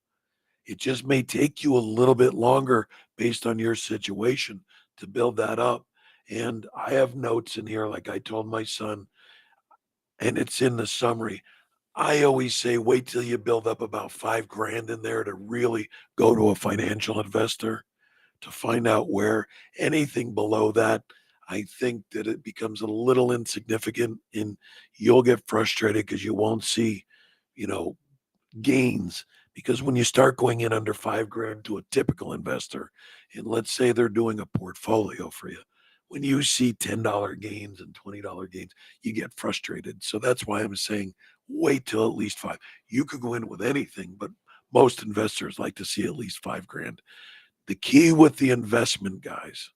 It just may take you a little bit longer based on your situation to build that up. And I have notes in here, like I told my son, and it's in the summary. I always say, wait till you build up about 5 grand in there to really go to a financial investor to find out where anything below that, I think that it becomes a little insignificant and you'll get frustrated because you won't see, you know, gains, because when you start going in under 5 grand to a typical investor, and let's say they're doing a portfolio for you, when you see $10 gains and $20 gains, you get frustrated. So that's why I'm saying wait till at least five. You could go in with anything, but most investors like to see at least 5 grand. The key with the investment, guys,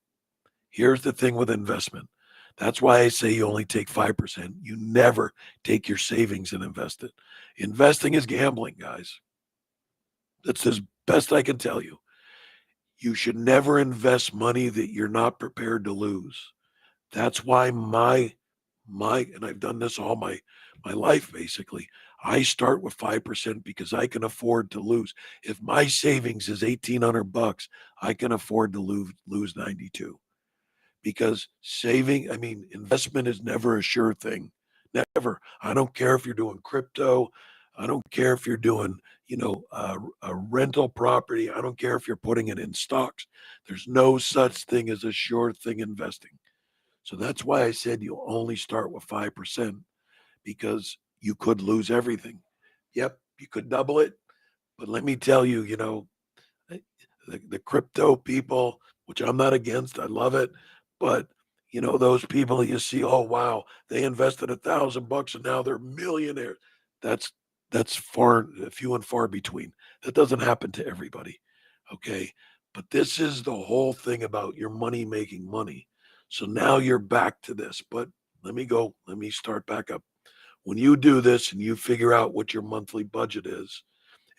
here's the thing with investment. That's why I say you only take 5%. You never take your savings and invest it. Investing is gambling, guys. That's as best I can tell you. You should never invest money that you're not prepared to lose. That's why my and I've done this all my life basically. I start with 5% because I can afford to lose. If my savings is 1,800 bucks, I can afford to lose 92, because investment is never a sure thing. Never. I don't care if you're doing crypto. I don't care if you're doing, a rental property. I don't care if you're putting it in stocks. There's no such thing as a sure thing investing. So that's why I said you only start with 5%, because you could lose everything. Yep, you could double it. But let me tell you, eh, the crypto people, which I'm not against, I love it. But those people you see, oh wow, they invested 1,000 bucks and now they're millionaires. That's that's few and far between. That doesn't happen to everybody. Okay. But this is the whole thing about your money making money. So now you're back to this. But let me start back up. When you do this and you figure out what your monthly budget is,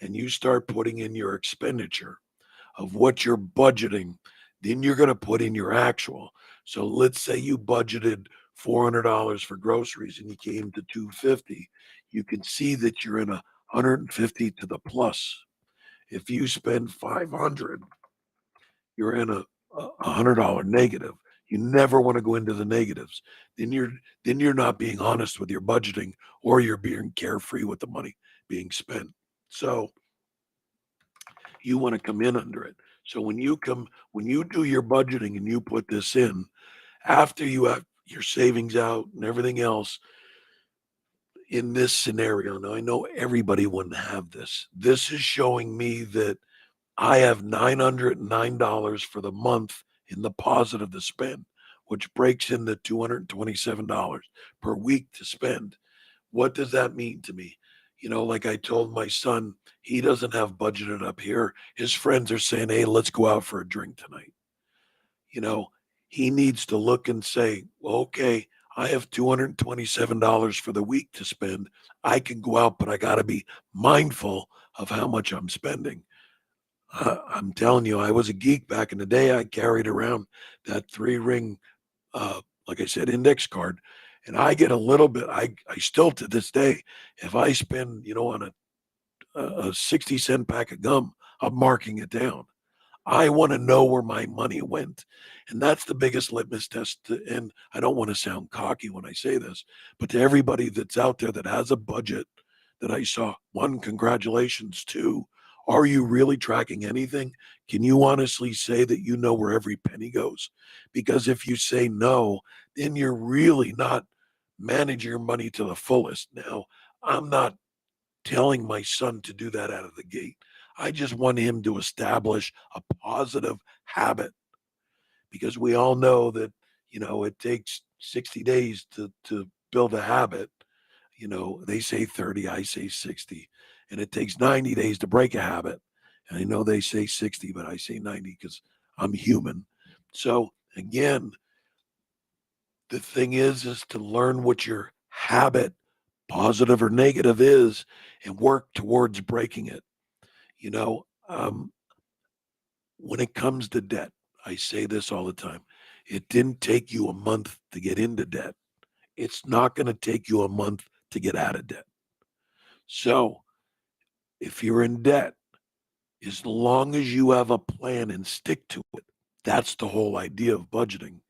and you start putting in your expenditure of what you're budgeting, then you're going to put in your actual. So let's say you budgeted $400 for groceries and you came to 250. You can see that you're in 150 to the plus. If you spend 500, you're in a $100 negative. You never want to go into the negatives. Then you're not being honest with your budgeting, or you're being carefree with the money being spent. So you want to come in under it. So when you do your budgeting and you put this in, after you have your savings out and everything else, in this scenario, now I know everybody wouldn't have this. This is showing me that I have $909 for the month in the positive to spend, which breaks into $227 per week to spend. What does that mean to me? Like I told my son, he doesn't have budgeted up here. His friends are saying, hey, let's go out for a drink tonight. You know, he needs to look and say, well, okay, I have $227 for the week to spend. I can go out, but I got to be mindful of how much I'm spending. I'm telling you, I was a geek back in the day. I carried around that 3 ring, like I said, index card, and I get a little bit. I still to this day, if I spend, on a 60-cent pack of gum, I'm marking it down. I want to know where my money went. And that's the biggest litmus test. And I don't want to sound cocky when I say this, but to everybody that's out there that has a budget that I saw, one, congratulations. Two, are you really tracking anything? Can you honestly say that you know where every penny goes? Because if you say no, then you're really not managing your money to the fullest. Now, I'm not telling my son to do that out of the gate. I just want him to establish a positive habit, because we all know that, it takes 60 days to build a habit. They say 30, I say 60, and it takes 90 days to break a habit. And I know they say 60, but I say 90 because I'm human. So again, the thing is to learn what your habit, positive or negative, is, and work towards breaking it. You know, um, when it comes to debt, I say this all the time. It didn't take you a month to get into debt. It's not going to take you a month to get out of debt. So if you're in debt, as long as you have a plan and stick to it, that's the whole idea of budgeting.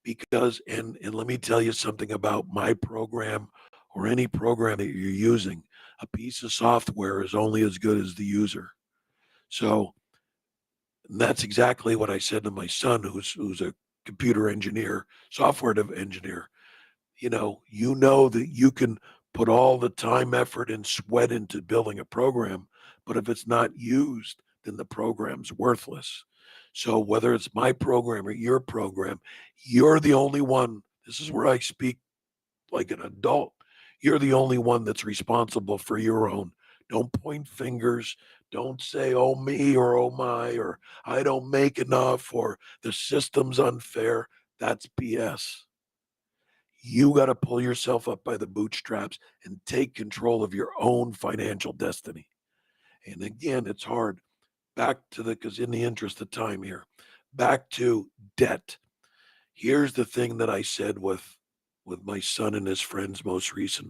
Because, and let me tell you something about my program or any program that you're using. A piece of software is only as good as the user. So that's exactly what I said to my son, who's a computer engineer, software engineer. You know that you can put all the time, effort, and sweat into building a program, but if it's not used, then the program's worthless. So whether it's my program or your program, you're the only one. This is where I speak like an adult. You're the only one that's responsible for your own. Don't point fingers. Don't say, oh, me, or oh, my, or I don't make enough, or the system's unfair. That's BS. You got to pull yourself up by the bootstraps and take control of your own financial destiny. And again, it's hard. Back to because in the interest of time here, back to debt. Here's the thing that I said with my son and his friends most recent.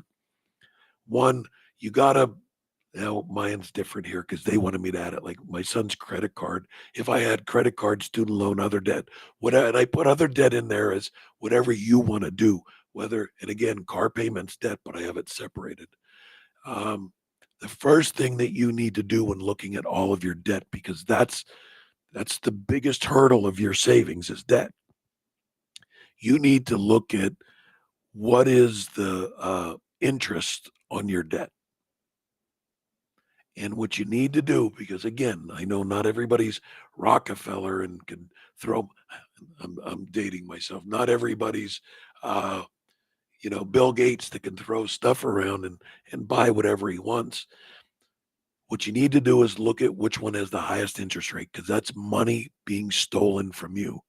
One, you gotta, now mine's different here because they wanted me to add it. Like my son's credit card. If I had credit card, student loan, other debt, and I put other debt in there as whatever you want to do. Whether, and again, car payments, debt, but I have it separated. Um, the first thing that you need to do when looking at all of your debt, because that's the biggest hurdle of your savings is debt. You need to look at what is the interest on your debt. And what you need to do, because again, I know not everybody's Rockefeller and can throw, I'm dating myself, not everybody's, uh, Bill Gates that can throw stuff around and buy whatever he wants. What you need to do is look at which one has the highest interest rate because that's money being stolen from you.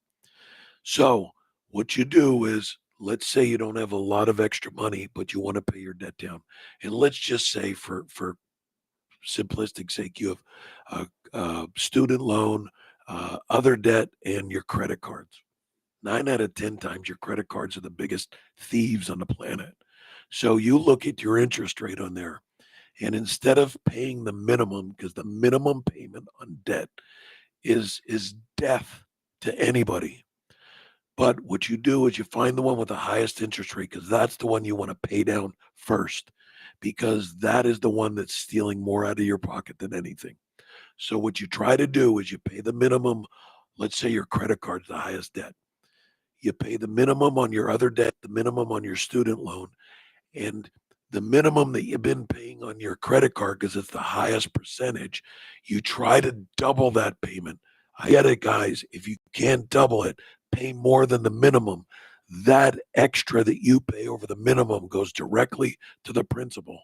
So what you do is, let's say you don't have a lot of extra money, but you want to pay your debt down. And let's just say for simplistic sake, you have a student loan, other debt, and your credit cards. 9 out of 10 times, your credit cards are the biggest thieves on the planet. So you look at your interest rate on there, and instead of paying the minimum, because the minimum payment on debt is death to anybody. But what you do is you find the one with the highest interest rate because that's the one you want to pay down first, because that is the one that's stealing more out of your pocket than anything. So what you try to do is you pay the minimum. Let's say your credit card's the highest debt. You pay the minimum on your other debt, the minimum on your student loan, and the minimum that you've been paying on your credit card because it's the highest percentage. You try to double that payment. I get it, guys. If you can't double it, pay more than the minimum. That extra that you pay over the minimum goes directly to the principal.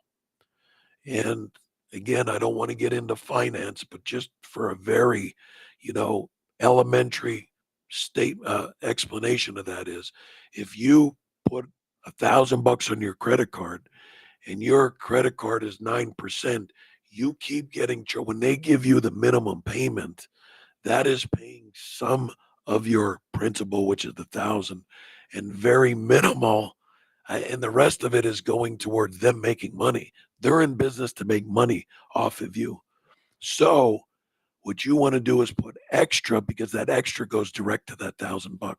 And again, I don't want to get into finance, but just for a very, you know, elementary state explanation of that is, if you put $1,000 on your credit card and your credit card is 9%, you keep getting when they give you the minimum payment, that is paying some of your principal, which is the thousand, and very minimal, and the rest of it is going towards them making money. They're in business to make money off of you. So what you want to do is put extra, because that extra goes direct to that $1,000.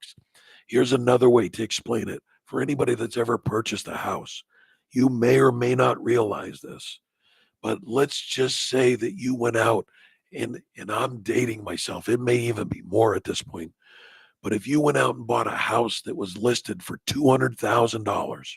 Here's another way to explain it for anybody that's ever purchased a house. You may or may not realize this, but let's just say that you went out, and I'm dating myself. It may even be more at this point. But if you went out and bought a house that was listed for $200,000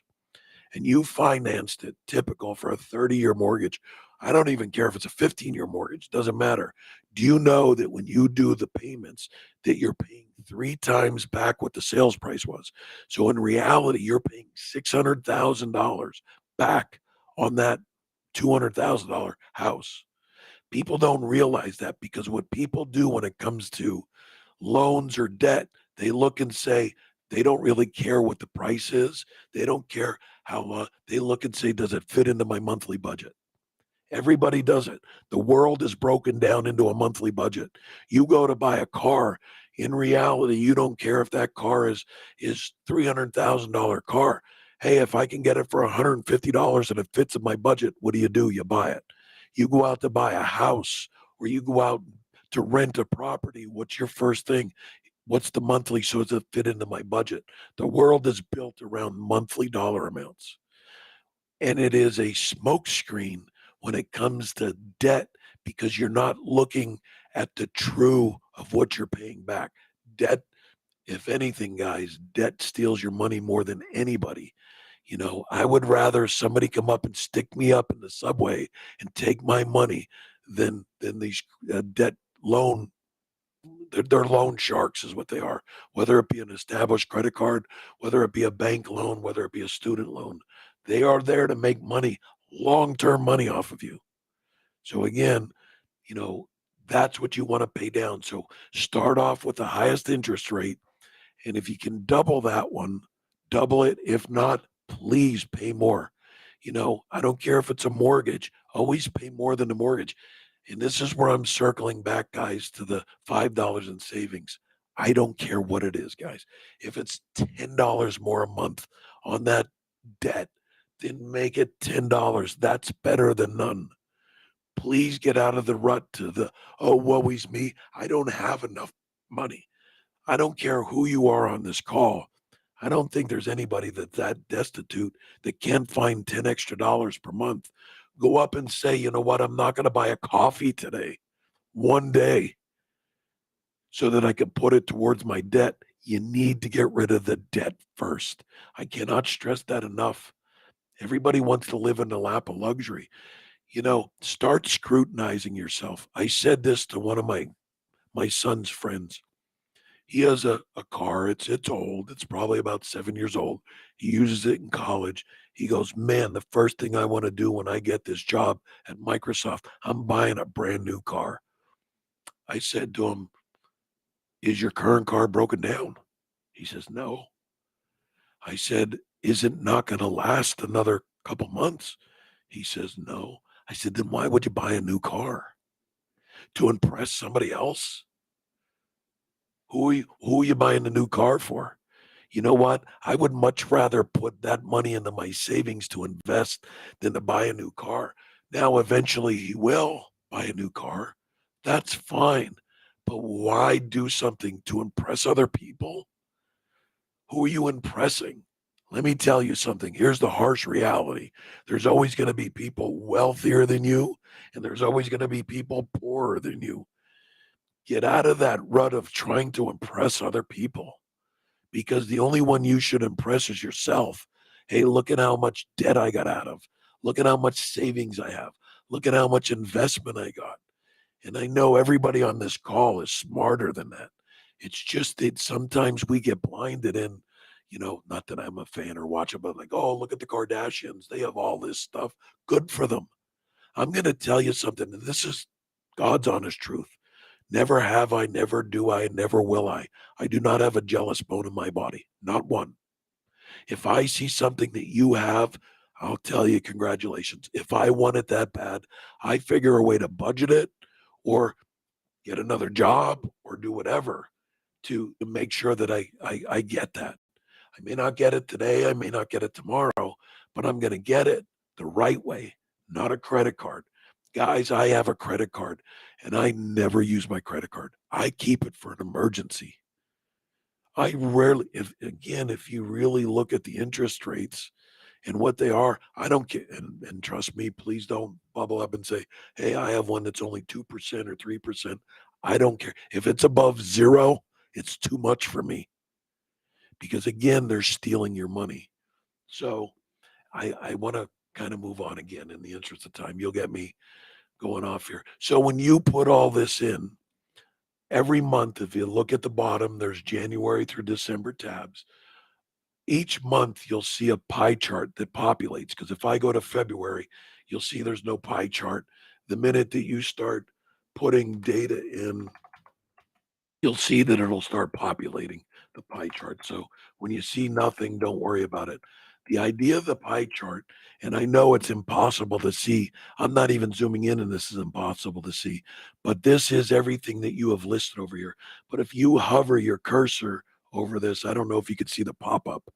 and you financed it, typical for a 30-year mortgage, I don't even care if it's a 15-year mortgage, doesn't matter. Do you know that when you do the payments that you're paying 3 times back what the sales price was? So in reality, you're paying $600,000 back on that $200,000 house. People don't realize that, because what people do when it comes to loans or debt, they look and say, they don't really care what the price is. They don't care how they look and say, does it fit into my monthly budget? Everybody does it. The world is broken down into a monthly budget. You go to buy a car. In reality, you don't care if that car is $300,000 car. Hey, if I can get it for $150 and it fits in my budget, what do? You buy it. You go out to buy a house, or you go out to rent a property. What's your first thing? What's the monthly, so does it fit into my budget? The world is built around monthly dollar amounts. And it is a smokescreen when it comes to debt, because you're not looking at the true of what you're paying back. Debt, if anything, guys, debt steals your money more than anybody. I would rather somebody come up and stick me up in the subway and take my money than these debt loan. They're loan sharks is what they are, whether it be an established credit card, whether it be a bank loan, whether it be a student loan. They are there to make money, long-term money off of you. So again, you know, that's what you want to pay down. So start off with the highest interest rate. And if you can double that one, double it. If not, please pay more. I don't care if it's a mortgage, always pay more than the mortgage. And this is where I'm circling back, guys, to the $5 in savings. I don't care what it is, guys. If it's $10 more a month on that debt, then make it $10. That's better than none. Please get out of the rut to the, oh, woe is me. I don't have enough money. I don't care who you are on this call. I don't think there's anybody that's that destitute that can't find 10 extra dollars per month. Go up and say, you know what, I'm not going to buy a coffee today, one day, so that I can put it towards my debt. You need to get rid of the debt first. I cannot stress that enough. Everybody wants to live in the lap of luxury. Start scrutinizing yourself. I said this to one of my son's friends. He has a car. It's old. It's probably about 7 years old. He uses it in college. He goes, man, the first thing I want to do when I get this job at Microsoft, I'm buying a brand new car. I said to him, is your current car broken down? He says, no. I said, is it not going to last another couple months? He says, no. I said, then why would you buy a new car? To impress somebody else? Who are you buying the new car for? You know what? I would much rather put that money into my savings to invest than to buy a new car. Now, eventually, he will buy a new car. That's fine. But why do something to impress other people? Who are you impressing? Let me tell you something. Here's the harsh reality. There's always going to be people wealthier than you, and there's always going to be people poorer than you. Get out of that rut of trying to impress other people, because the only one you should impress is yourself. Hey, look at how much debt I got out of. Look at how much savings I have. Look at how much investment I got. And I know everybody on this call is smarter than that. It's just that sometimes we get blinded in, not that I'm a fan or watch it, but like, oh, look at the Kardashians. They have all this stuff. Good for them. I'm going to tell you something, and this is God's honest truth. Never have I, never do I, never will I. I do not have a jealous bone in my body, not one. If I see something that you have, I'll tell you, congratulations. If I want it that bad, I figure a way to budget it or get another job or do whatever to make sure that I get that. I may not get it today, I may not get it tomorrow, but I'm going to get it the right way, not a credit card. Guys, I have a credit card and I never use my credit card. I keep it for an emergency. I rarely, if you really look at the interest rates and what they are, I don't care. And trust me, please don't bubble up and say, hey, I have one that's only 2% or 3%. I don't care. If it's above zero, it's too much for me because, again, they're stealing your money. So I want to kind of move on again in the interest of time. You'll get me going off here. So when you put all this in, every month, if you look at the bottom, there's January through December tabs. Each month, you'll see a pie chart that populates. Because if I go to February, you'll see there's no pie chart. The minute that you start putting data in, you'll see that it'll start populating the pie chart. So when you see nothing, don't worry about it. The idea of the pie chart, and I know it's impossible to see. I'm not even zooming in, and this is impossible to see, but this is everything that you have listed over here. But if you hover your cursor over this, I don't know if you could see the pop up,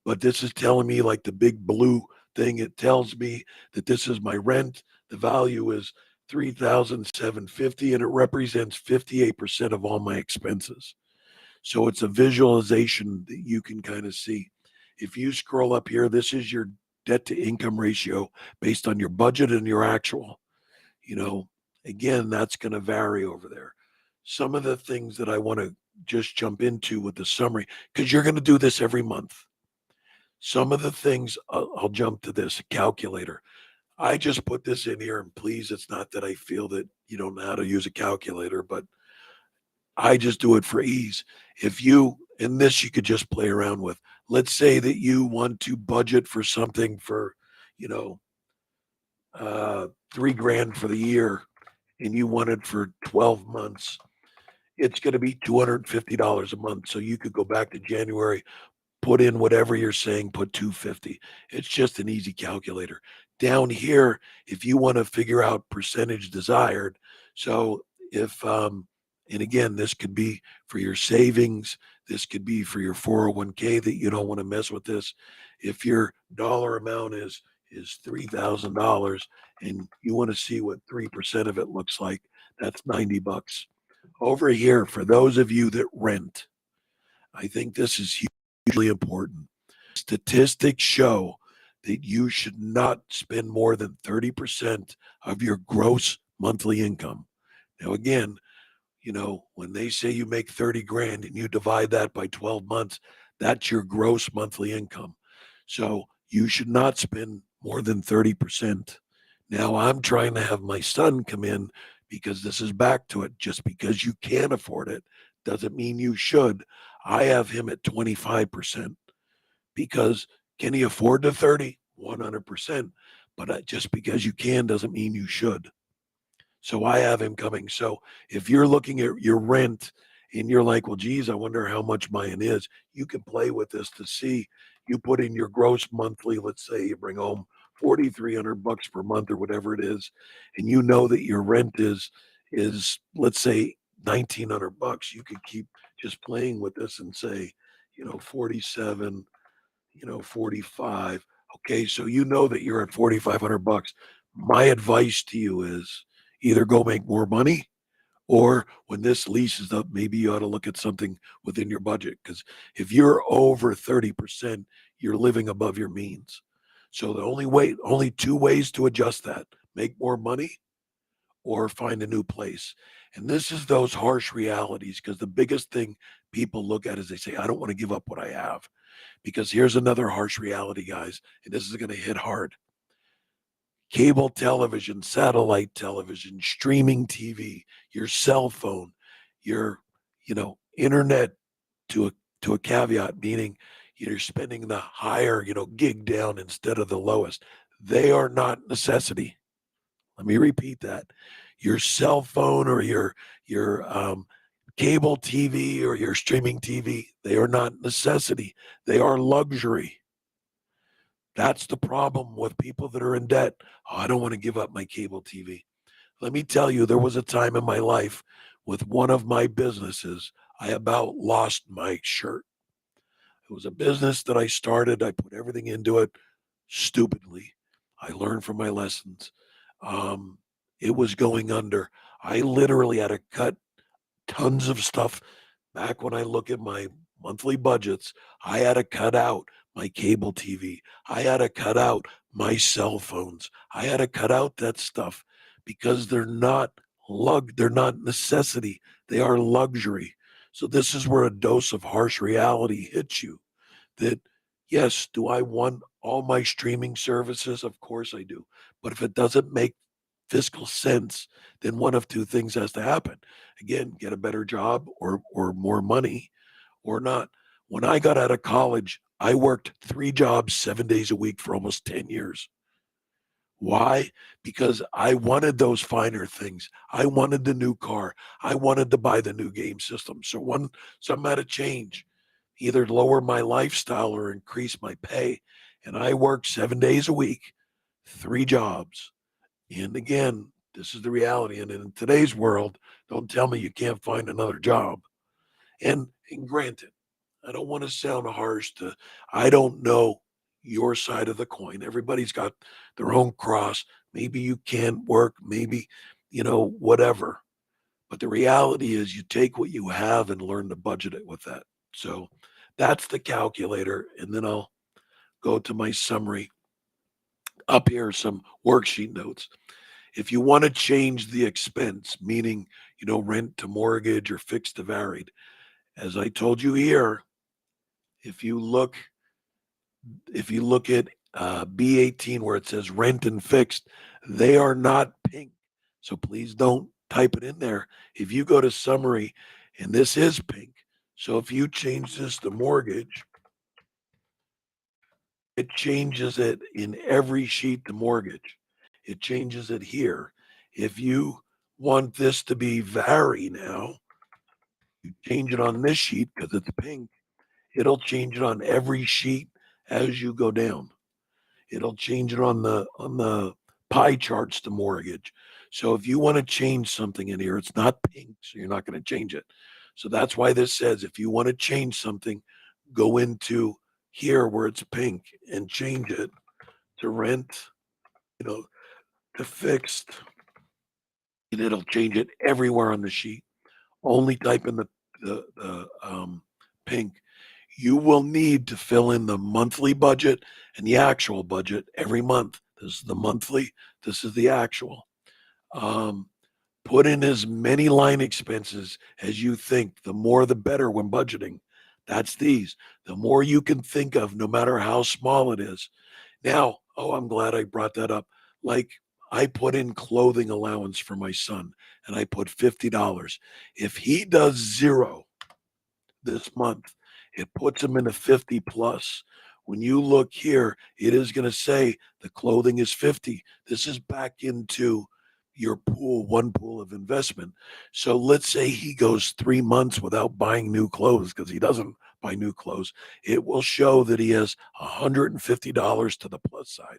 but this is telling me like the big blue thing. It tells me that this is my rent. The value is 3,750, and it represents 58% of all my expenses. So it's a visualization that you can kind of see. If you scroll up here, this is your debt to income ratio based on your budget and your actual. You know, again, that's going to vary over there. Some of the things that I want to just jump into with the summary, because you're going to do this every month. Some of the things, I'll jump to this calculator. I just put this in here, and please, it's not that I feel that you don't know how to use a calculator, but I just do it for ease. If you, and this you could just play around with. Let's say that you want to budget for something for, you know, 3 grand for the year, and you want it for 12 months. It's going to be $250 a month. So you could go back to January, put in whatever you're saying, put 250. It's just an easy calculator. Down here, if you want to figure out percentage desired, so if and again, this could be for your savings, this could be for your 401k that you don't want to mess with this. If your dollar amount is $3,000 and you want to see what 3% of it looks like, that's $90. Over here, for those of you that rent, I think this is hugely important. Statistics show that you should not spend more than 30% of your gross monthly income. Now, again, when they say you make 30 grand and you divide that by 12 months, that's your gross monthly income. So you should not spend more than 30%. Now, I'm trying to have my son come in because this is back to it. Just because you can afford it doesn't mean you should. I have him at 25% because can he afford the 30? 100%. But just because you can doesn't mean you should. So I have him coming. So if you're looking at your rent and you're like, well, geez, I wonder how much mine is, you can play with this to see. You put in your gross monthly, let's say you bring home 4,300 bucks per month or whatever it is, and you know that your rent is let's say 1,900 bucks. You could keep just playing with this and say, 47, 45. Okay, so you know that you're at 4,500 bucks. My advice to you is either go make more money, or when this lease is up, maybe you ought to look at something within your budget. Because if you're over 30%, you're living above your means. So only two ways to adjust that: make more money or find a new place. And this is those harsh realities, because the biggest thing people look at is they say, I don't want to give up what I have. Because here's another harsh reality, guys, and this is going to hit hard. Cable television, satellite television, streaming TV, your cell phone, your, internet, to a caveat, meaning you're spending the higher, gig down instead of the lowest. They are not necessity. Let me repeat that. Your cell phone or your cable TV or your streaming TV, they are not necessity. They are luxury. That's the problem with people that are in debt. Oh, I don't want to give up my cable TV. Let me tell you, there was a time in my life with one of my businesses, I about lost my shirt. It was a business that I started. I put everything into it stupidly. I learned from my lessons. Um, it was going under. I literally had to cut tons of stuff. Back when I look at my monthly budgets, I had to cut out my cable TV. I had to cut out my cell phones. I had to cut out that stuff because they're not necessity. They are luxury. So this is where a dose of harsh reality hits you. That, yes, do I want all my streaming services? Of course I do. But if it doesn't make fiscal sense, then one of two things has to happen. Again, get a better job or more money or not. When I got out of college, I worked 3 jobs 7 days a week for almost 10 years. Why? Because I wanted those finer things. I wanted the new car. I wanted to buy the new game system. So something had to change, either lower my lifestyle or increase my pay. And I worked 7 days a week, 3 jobs. And again, this is the reality. And in today's world, don't tell me you can't find another job. And granted, I don't want to sound harsh to, I don't know your side of the coin. Everybody's got their own cross. Maybe you can't work, maybe, whatever. But the reality is you take what you have and learn to budget it with that. So that's the calculator. And then I'll go to my summary. Up here, some worksheet notes. If you want to change the expense, meaning, rent to mortgage or fixed to varied, as I told you here, if you look at B18 where it says rent and fixed, they are not pink. So please don't type it in there. If you go to summary, and this is pink, so if you change this to mortgage, it changes it in every sheet to mortgage. It changes it here. If you want this to be vary now, you change it on this sheet because it's pink. It'll change it on every sheet as you go down. It'll change it on the pie charts to mortgage. So if you want to change something in here, it's not pink, so you're not going to change it. So that's why this says if you want to change something, go into here where it's pink and change it to rent, you know, to fixed, and it'll change it everywhere on the sheet. Only type in the pink. You will need to fill in the monthly budget and the actual budget every month. This is the monthly. This is the actual. Um, Put in as many line expenses as you think. The more, the better when budgeting. That's these. The more you can think of, no matter how small it is. Now, oh, I'm glad I brought that up. Like, I put in clothing allowance for my son and I put $50. If he does zero, this month. It puts them in a 50 plus. When you look here, it is going to say the clothing is 50. This is back into your pool, one pool of investment. So let's say he goes 3 months without buying new clothes because he doesn't buy new clothes. It will show that he has $150 to the plus side.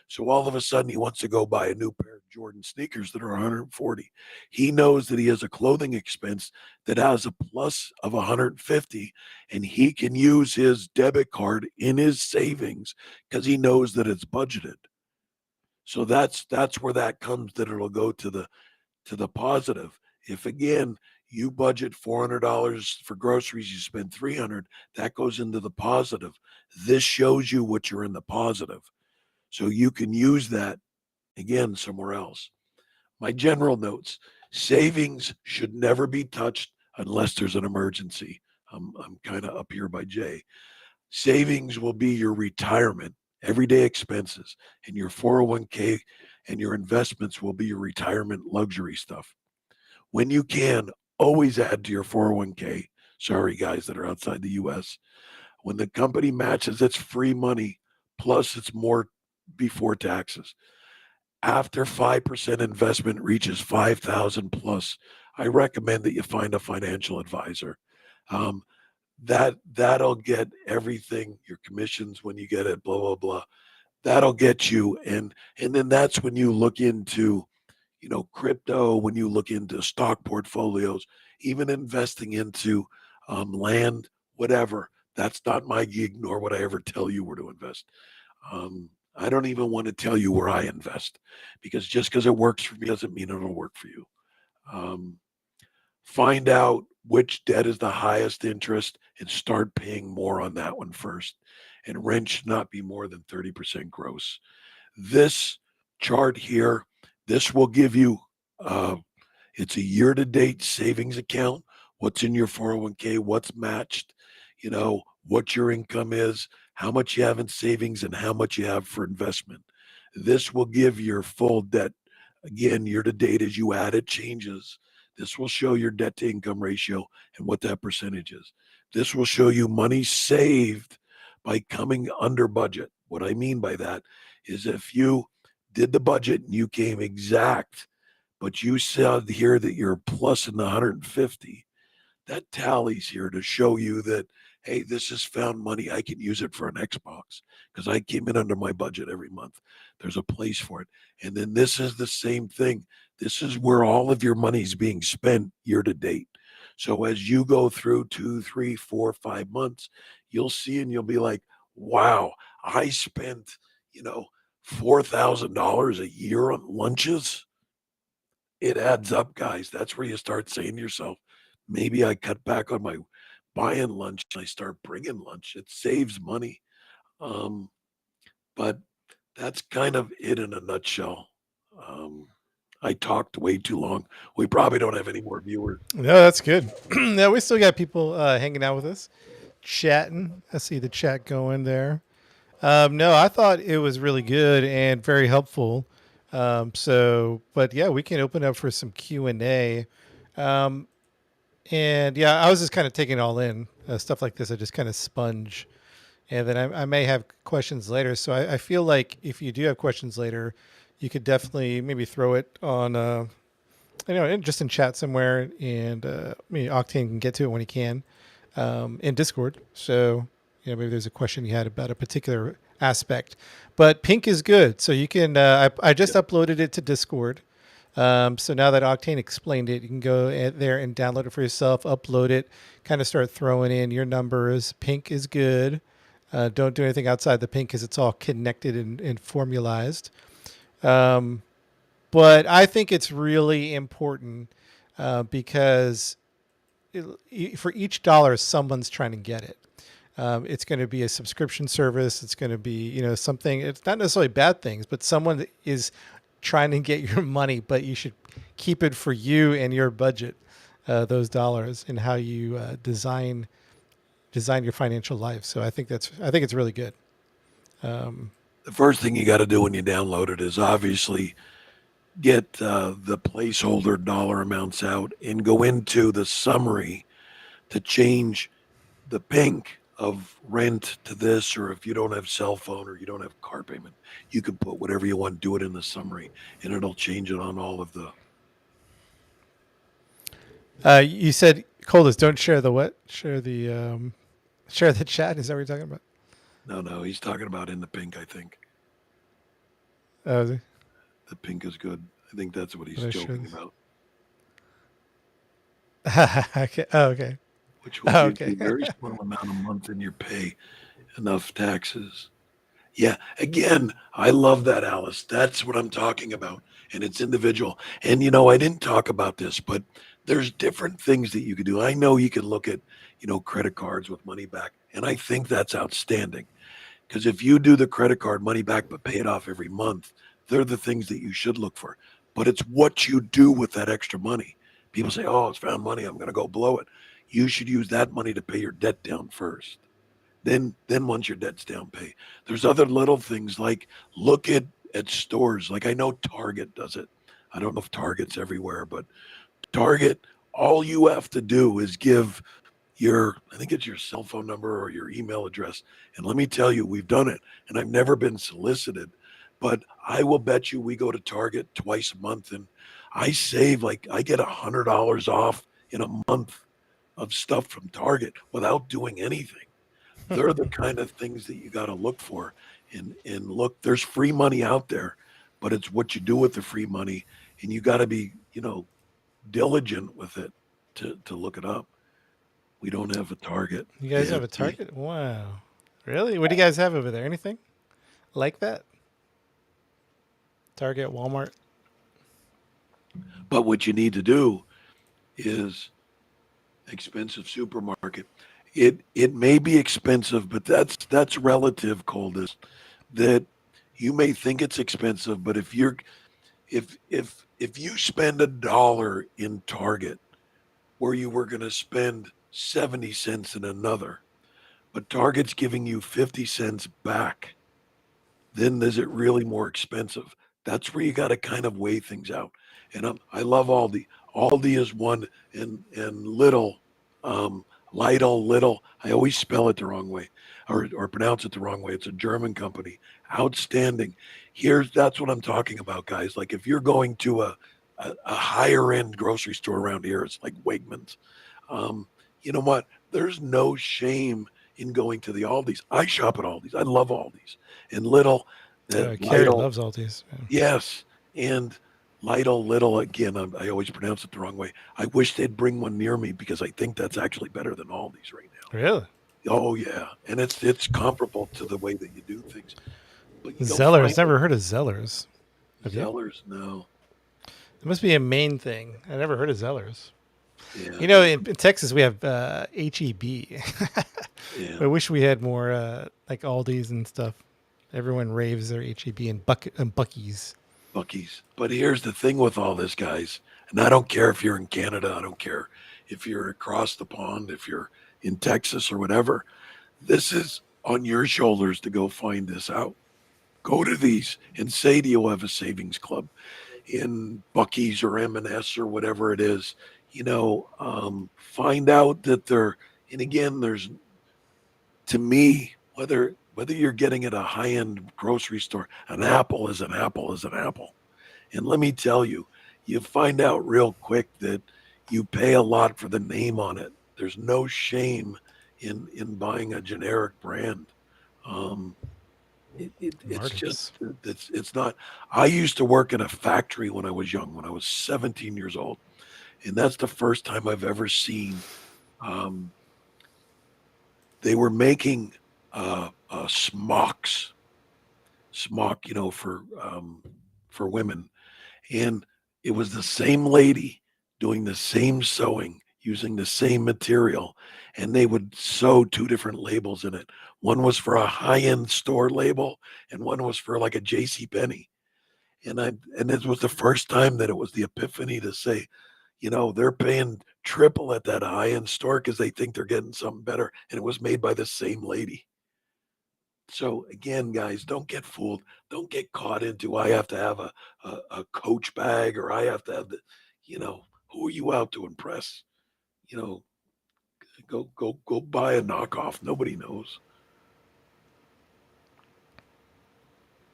So all of a sudden he wants to go buy a new pair of Jordan sneakers that are 140. He knows that he has a clothing expense that has a plus of 150, and he can use his debit card in his savings because he knows that it's budgeted. So that's where that comes, that it'll go to the positive. If again you budget $400 for groceries, you spend 300, that goes into the positive. This shows you what you're in the positive. So you can use that again somewhere else. My general notes: savings should never be touched unless there's an emergency. I'm kind of up here by Jay. Savings will be your retirement, everyday expenses, and your 401k and your investments will be your retirement luxury stuff. When you can, always add to your 401k. Sorry, guys that are outside the US. When the company matches, it's free money, plus it's more before taxes. After 5% investment reaches 5,000 plus, I recommend that you find a financial advisor. Um, that'll get everything, your commissions when you get it, blah blah blah. That'll get you, and then that's when you look into, crypto, when you look into stock portfolios, even investing into land, whatever. That's not my gig, nor would I ever tell you where to invest. I don't even want to tell you where I invest, because just because it works for me doesn't mean it'll work for you. Um, Find out which debt is the highest interest and start paying more on that one first. And rent should not be more than 30% gross. This chart here, this will give you, uh, it's a year to date savings account, what's in your 401k, what's matched, what your income is, how much you have in savings, and how much you have for investment. This will give your full debt. Again, year to date, as you add, it changes. This will show your debt to income ratio and what that percentage is. This will show you money saved by coming under budget. What I mean by that is, if you did the budget and you came exact, but you saw here that you're plus in the 150, that tallies here to show you that, hey, this is found money. I can use it for an Xbox because I came in under my budget every month. There's a place for it. And then this is the same thing. This is where all of your money is being spent year to date. So as you go through 2, 3, 4, 5 months, you'll see and you'll be like, wow, I spent, $4,000 a year on lunches. It adds up, guys. That's where you start saying to yourself, maybe I cut back on my buying lunch and I start bringing lunch. It saves money. Um, but that's kind of it in a nutshell. Um, I talked way too long. We probably don't have any more viewers. No, that's good. No, we still got people hanging out with us, chatting. I see the chat going there. No, I thought it was really good and very helpful. But yeah, we can open up for some Q&A. And yeah, I was just kind of taking it all in. Stuff like this, I just kind of sponge. And then I may have questions later. So I feel like if you do have questions later, you could definitely maybe throw it on, just in chat somewhere. And maybe Octane can get to it when he can in Discord. So, maybe there's a question you had about a particular aspect. But Pink is good. So you can, I just uploaded it to Discord. So now that Octane explained it, you can go there and download it for yourself, upload it, kind of start throwing in your numbers. Pink is good. Don't do anything outside the pink because it's all connected and formalized. But I think it's really important because for each dollar, someone's trying to get it. It's going to be a subscription service. It's going to be, something. It's not necessarily bad things, but someone is trying to get your money, but you should keep it for you and your budget, those dollars, and how you design your financial life. So I think it's really good. The first thing you got to do when you download it is obviously get the placeholder dollar amounts out and go into the summary to change the pink of rent to this, or if you don't have cell phone or you don't have car payment, you can put whatever you want, do it in the summary, and it'll change it on all of the. You said Coldest, don't share the what? Share the chat. Is that what you're talking about? No, no, he's talking about in the pink. I think Oh, is he? the pink is good. I think that's what he's But I share joking this. about, Okay. Oh, okay. which will Oh, give okay. you a very small amount a month in your pay, enough taxes. Yeah, again, I love that, Alice. That's what I'm talking about. And it's individual. And I didn't talk about this, but there's different things that you could do. I know you can look at, credit cards with money back. And I think that's outstanding. Because if you do the credit card money back but pay it off every month, they're the things that you should look for. But it's what you do with that extra money. People say, "Oh, it's found money. I'm going to go blow it." You should use that money to pay your debt down first. Then once your debt's down, pay. There's other little things like look at stores. Like I know Target does it. I don't know if Target's everywhere, but Target, all you have to do is give I think it's your cell phone number or your email address. And let me tell you, we've done it. And I've never been solicited, but I will bet you we go to Target twice a month and I save, like I get $100 off in a month of stuff from Target without doing anything. They're the kind of things that you got to look for. And look, there's free money out there, but it's what you do with the free money, and you got to be diligent with it to look it up. We don't have a Target. You guys Yeah, have a Target? Wow. Really? What do you guys have over there? Anything like that? Target, Walmart? but what you need to do is expensive supermarket. It may be expensive, but that's relative, Coldest. That you may think it's expensive, but if you spend $1 in Target where you were going to spend 70 cents in another, but Target's giving you 50 cents back, then is it really more expensive? That's where you got to kind of weigh things out. And I love Aldi. Aldi is one, and Little, um, Lidl, Little. I always spell it the wrong way, or pronounce it the wrong way. It's a German company. Outstanding. That's what I'm talking about, guys. Like if you're going to a higher end grocery store around here, it's like Wegmans. Um, you know what? There's no shame in going to the Aldis. I shop at Aldis. I love Aldis and Little, that Carrie Lidl. loves all these. Yeah. Yes, and Lidl, Little again. I always pronounce it the wrong way. I wish they'd bring one near me because I think that's actually better than Aldi's right Really? now. Oh yeah, and it's comparable to the way that you do things. But you go find Zellers. Never heard of Zellers. Have you? Zellers. No, It must be a Maine thing. I never heard of Zellers. yeah, You know, in Texas we have HEB. yeah. I wish we had more like Aldi's and stuff. Everyone raves their HEB and Bucky's. Bucky's. But here's the thing with all this, guys, and I don't care if you're in Canada, I don't care if you're across the pond, if you're in Texas or whatever. This is on your shoulders to go find this out. Go to these and say do you have a savings club in Bucky's or M&S or whatever it is. Find out that they're. And again, there's to me whether you're getting at a high end grocery store, an apple is an apple is an apple. And let me tell you, you find out real quick that you pay a lot for the name on it. There's no shame in buying a generic brand. Um, it's just Marty's. it's not. I used to work in a factory when I was young, when I was 17 years old, and that's the first time I've ever seen. Um, they were making smocks, smock, for women, and it was the same lady doing the same sewing using the same material, and they would sew two different labels in it. One was for a high-end store label and one was for like a JC Penney. And it was the first time that it was the epiphany to say, they're paying triple at that high-end store because they think they're getting something better, and it was made by the same lady. So again, guys, don't get fooled. Don't get caught into I have to have a coach bag, or I have to have the, who are you out to impress? You know, Go buy a knockoff. Nobody knows.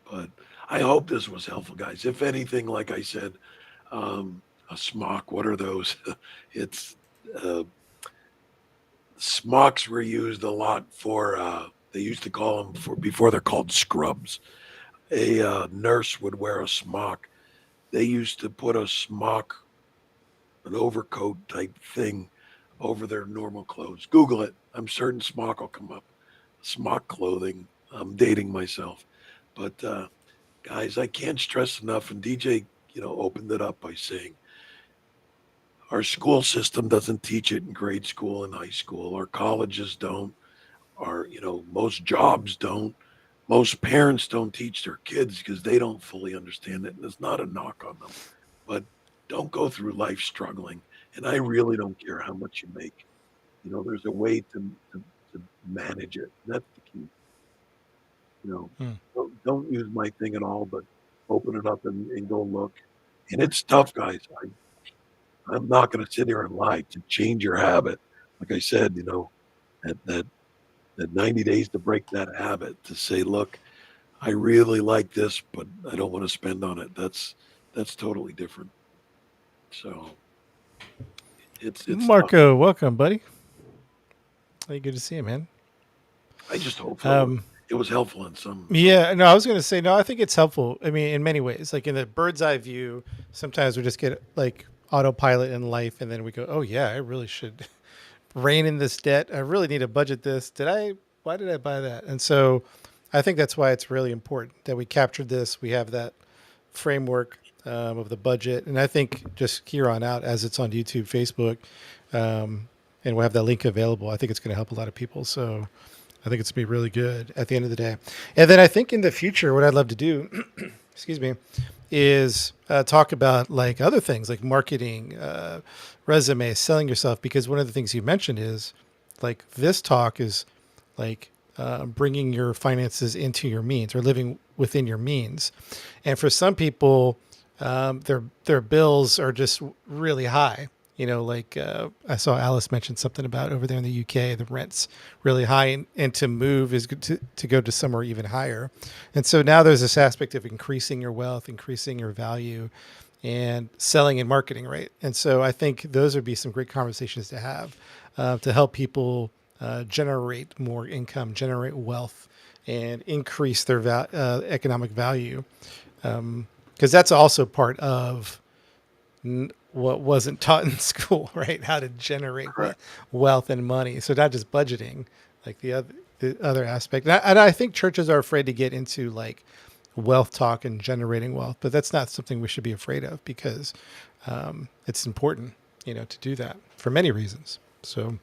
But I hope this was helpful, guys. If anything, like I said, a smock. What are those? It's uh, smocks were used a lot for. They used to call them for before they're called scrubs. A nurse would wear a smock. They used to put a smock, an overcoat type thing, over their normal clothes. Google it. I'm certain smock will come up. Smock clothing. I'm dating myself, but guys, I can't stress enough. And DJ, opened it up by saying our school system doesn't teach it in grade school and high school. Our colleges don't. Our, most jobs don't. Most parents don't teach their kids because they don't fully understand it. And it's not a knock on them, but don't go through life struggling. And I really don't care how much you make. There's a way to manage it. That's the key. You know, Hmm. don't use my thing at all, but open it up and go look. And it's tough, guys. I'm not going to sit here and lie to change your habit. Like I said, that, that, that 90 days to break that habit to say, look, I really like this, but I don't want to spend on it. That's totally different. So it's tough. Marco, welcome, buddy. Hey, good to see you, man. I just hope Um, it was helpful in some. yeah, no, I was gonna say no. I think it's helpful. I mean, in many ways, like in the bird's eye view, sometimes we just get like autopilot in life, and then we go, "Oh yeah, I really should rein in this debt. I really need to budget this. Did I? Why did I buy that?" And so, I think that's why it's really important that we captured this. We have that framework of the budget, and I think just here on out, as it's on YouTube, Facebook, and we'll have that link available. I think it's going to help a lot of people. So I think it's going to be really good at the end of the day. And then I think in the future, what I'd love to do, excuse me, is talk about like other things like marketing, resumes, selling yourself. Because one of the things you mentioned is like this talk is like bringing your finances into your means or living within your means. And for some people, their bills are just really high. You know, like I saw Alice mention something about over there in the UK, the rent's really high, and to move is good to go to somewhere even higher. And so now there's this aspect of increasing your wealth, increasing your value, and selling and marketing, right? And so I think those would be some great conversations to have to help people generate more income, generate wealth, and increase their economic value. Because that's also part of what wasn't taught in school, right? How to generate Correct. wealth and money. So not just budgeting, like the other aspect. And I think churches are afraid to get into like wealth talk and generating wealth, but that's not something we should be afraid of because it's important, to do that for many reasons. So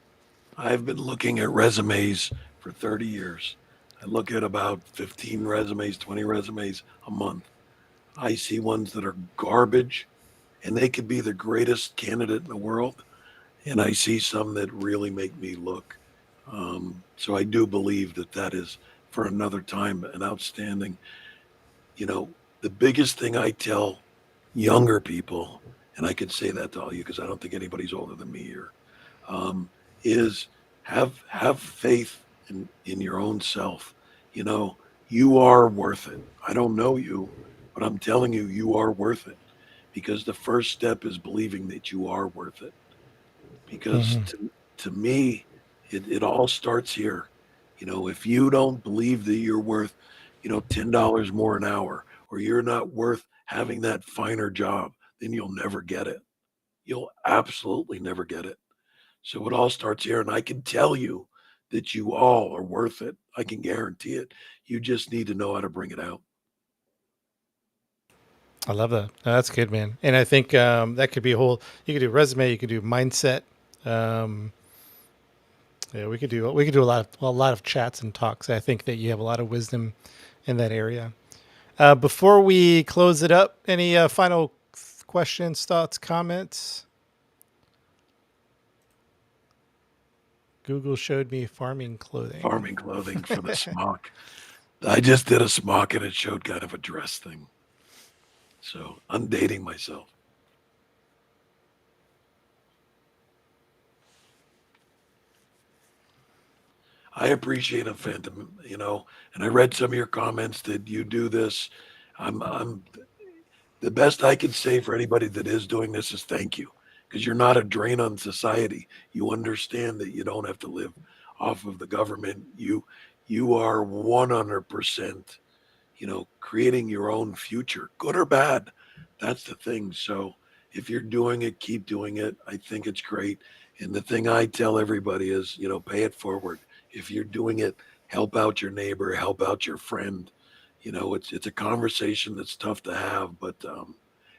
I've been looking at resumes for 30 years. I look at about 15 resumes, 20 resumes a month. I see ones that are garbage and they could be the greatest candidate in the world. And I see some that really make me look. So I do believe that is for another time an outstanding. The biggest thing I tell younger people, and I could say that to all you because I don't think anybody's older than me here, um, is have faith in your own self. You know, you are worth it. I don't know you, but I'm telling you, you are worth it because the first step is believing that you are worth it. Because mhm. to me, it all starts here. If you don't believe that you're worth, $10 more an hour, or you're not worth having that finer job, then you'll never get it. You'll absolutely never get it. So it all starts here. And I can tell you that you all are worth it. I can guarantee it. You just need to know how to bring it out. I love that. No, that's good, man. And I think that could be a whole. You could do resume. You could do mindset. Um, yeah, we could do a lot of chats and talks. I think that you have a lot of wisdom in that area. Before we close it up, any final questions, thoughts, comments? Google showed me farming clothing. Farming clothing for the smock. I just did a smock and it showed kind of a dress thing. So I'm dating myself. I appreciate it, Phantom. And I read some of your comments that you do this. I'm the best I could say for anybody that is doing this is thank you, because you're not a drain on society. You understand that you don't have to live off of the government. You are 100%, creating your own future, good or bad. That's the thing. So if you're doing it, keep doing it. I think it's great. And the thing I tell everybody is, pay it forward. If you're doing it, help out your neighbor, help out your friend. It's a conversation that's tough to have, but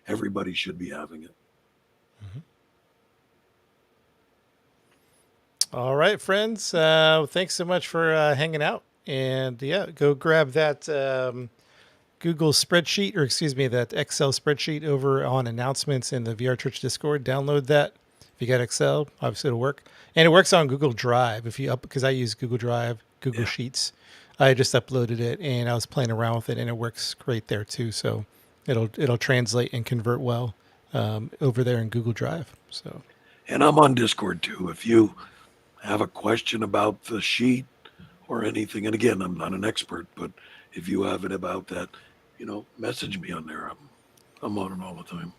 everybody should be having it. Mhm. All right, friends. Thanks so much for hanging out. And yeah, go grab that Google spreadsheet, or excuse me, that Excel spreadsheet over on announcements in the VR Church Discord. Download that. If you got Excel, obviously it'll work. And it works on Google Drive. If you because I use Google Drive, Google Yeah. Sheets. I just uploaded it and I was playing around with it, and it works great there too. So it'll translate and convert well over there in Google Drive. So And I'm on Discord too. If you have a question about the sheet or anything, and again, I'm not an expert, but if you have it about that, message me on there. I'm on it all the time.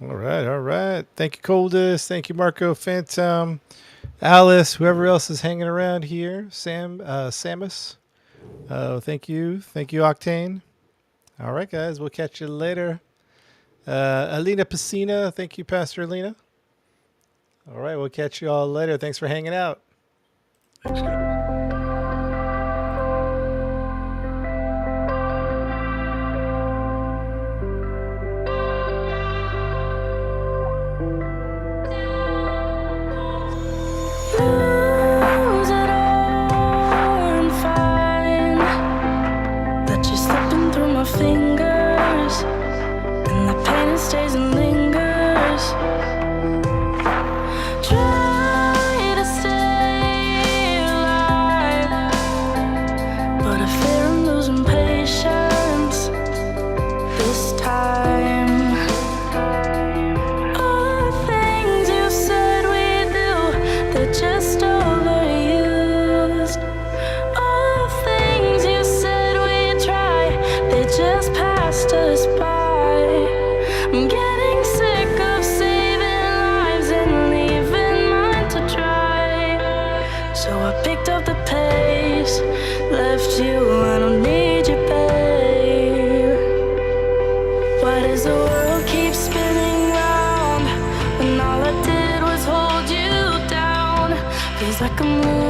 all right, all right. Thank you, Coldest. Thank you, Marco, Phantom, Alice, whoever else is hanging around here. Samus. Thank you, Octane. All right, guys, we'll catch you later. Alina Piscina, thank you, Pastor Alina. All right, we'll catch you all later. Thanks for hanging out. Thanks, guys. Lose it all and find that you're slipping through my fingers, and the pain stays and lingers. Try to stay alive, but I fear I'm losing patience this time. All the things you said we do, they're just overused. All the things you said we try, they just passed us by. I'm getting sick of saving lives and leaving mine to try. So I picked up the pace, left you, I don't need you, babe. Why does the world keep spinning round when all I did was hold you down? Feels like I'm losing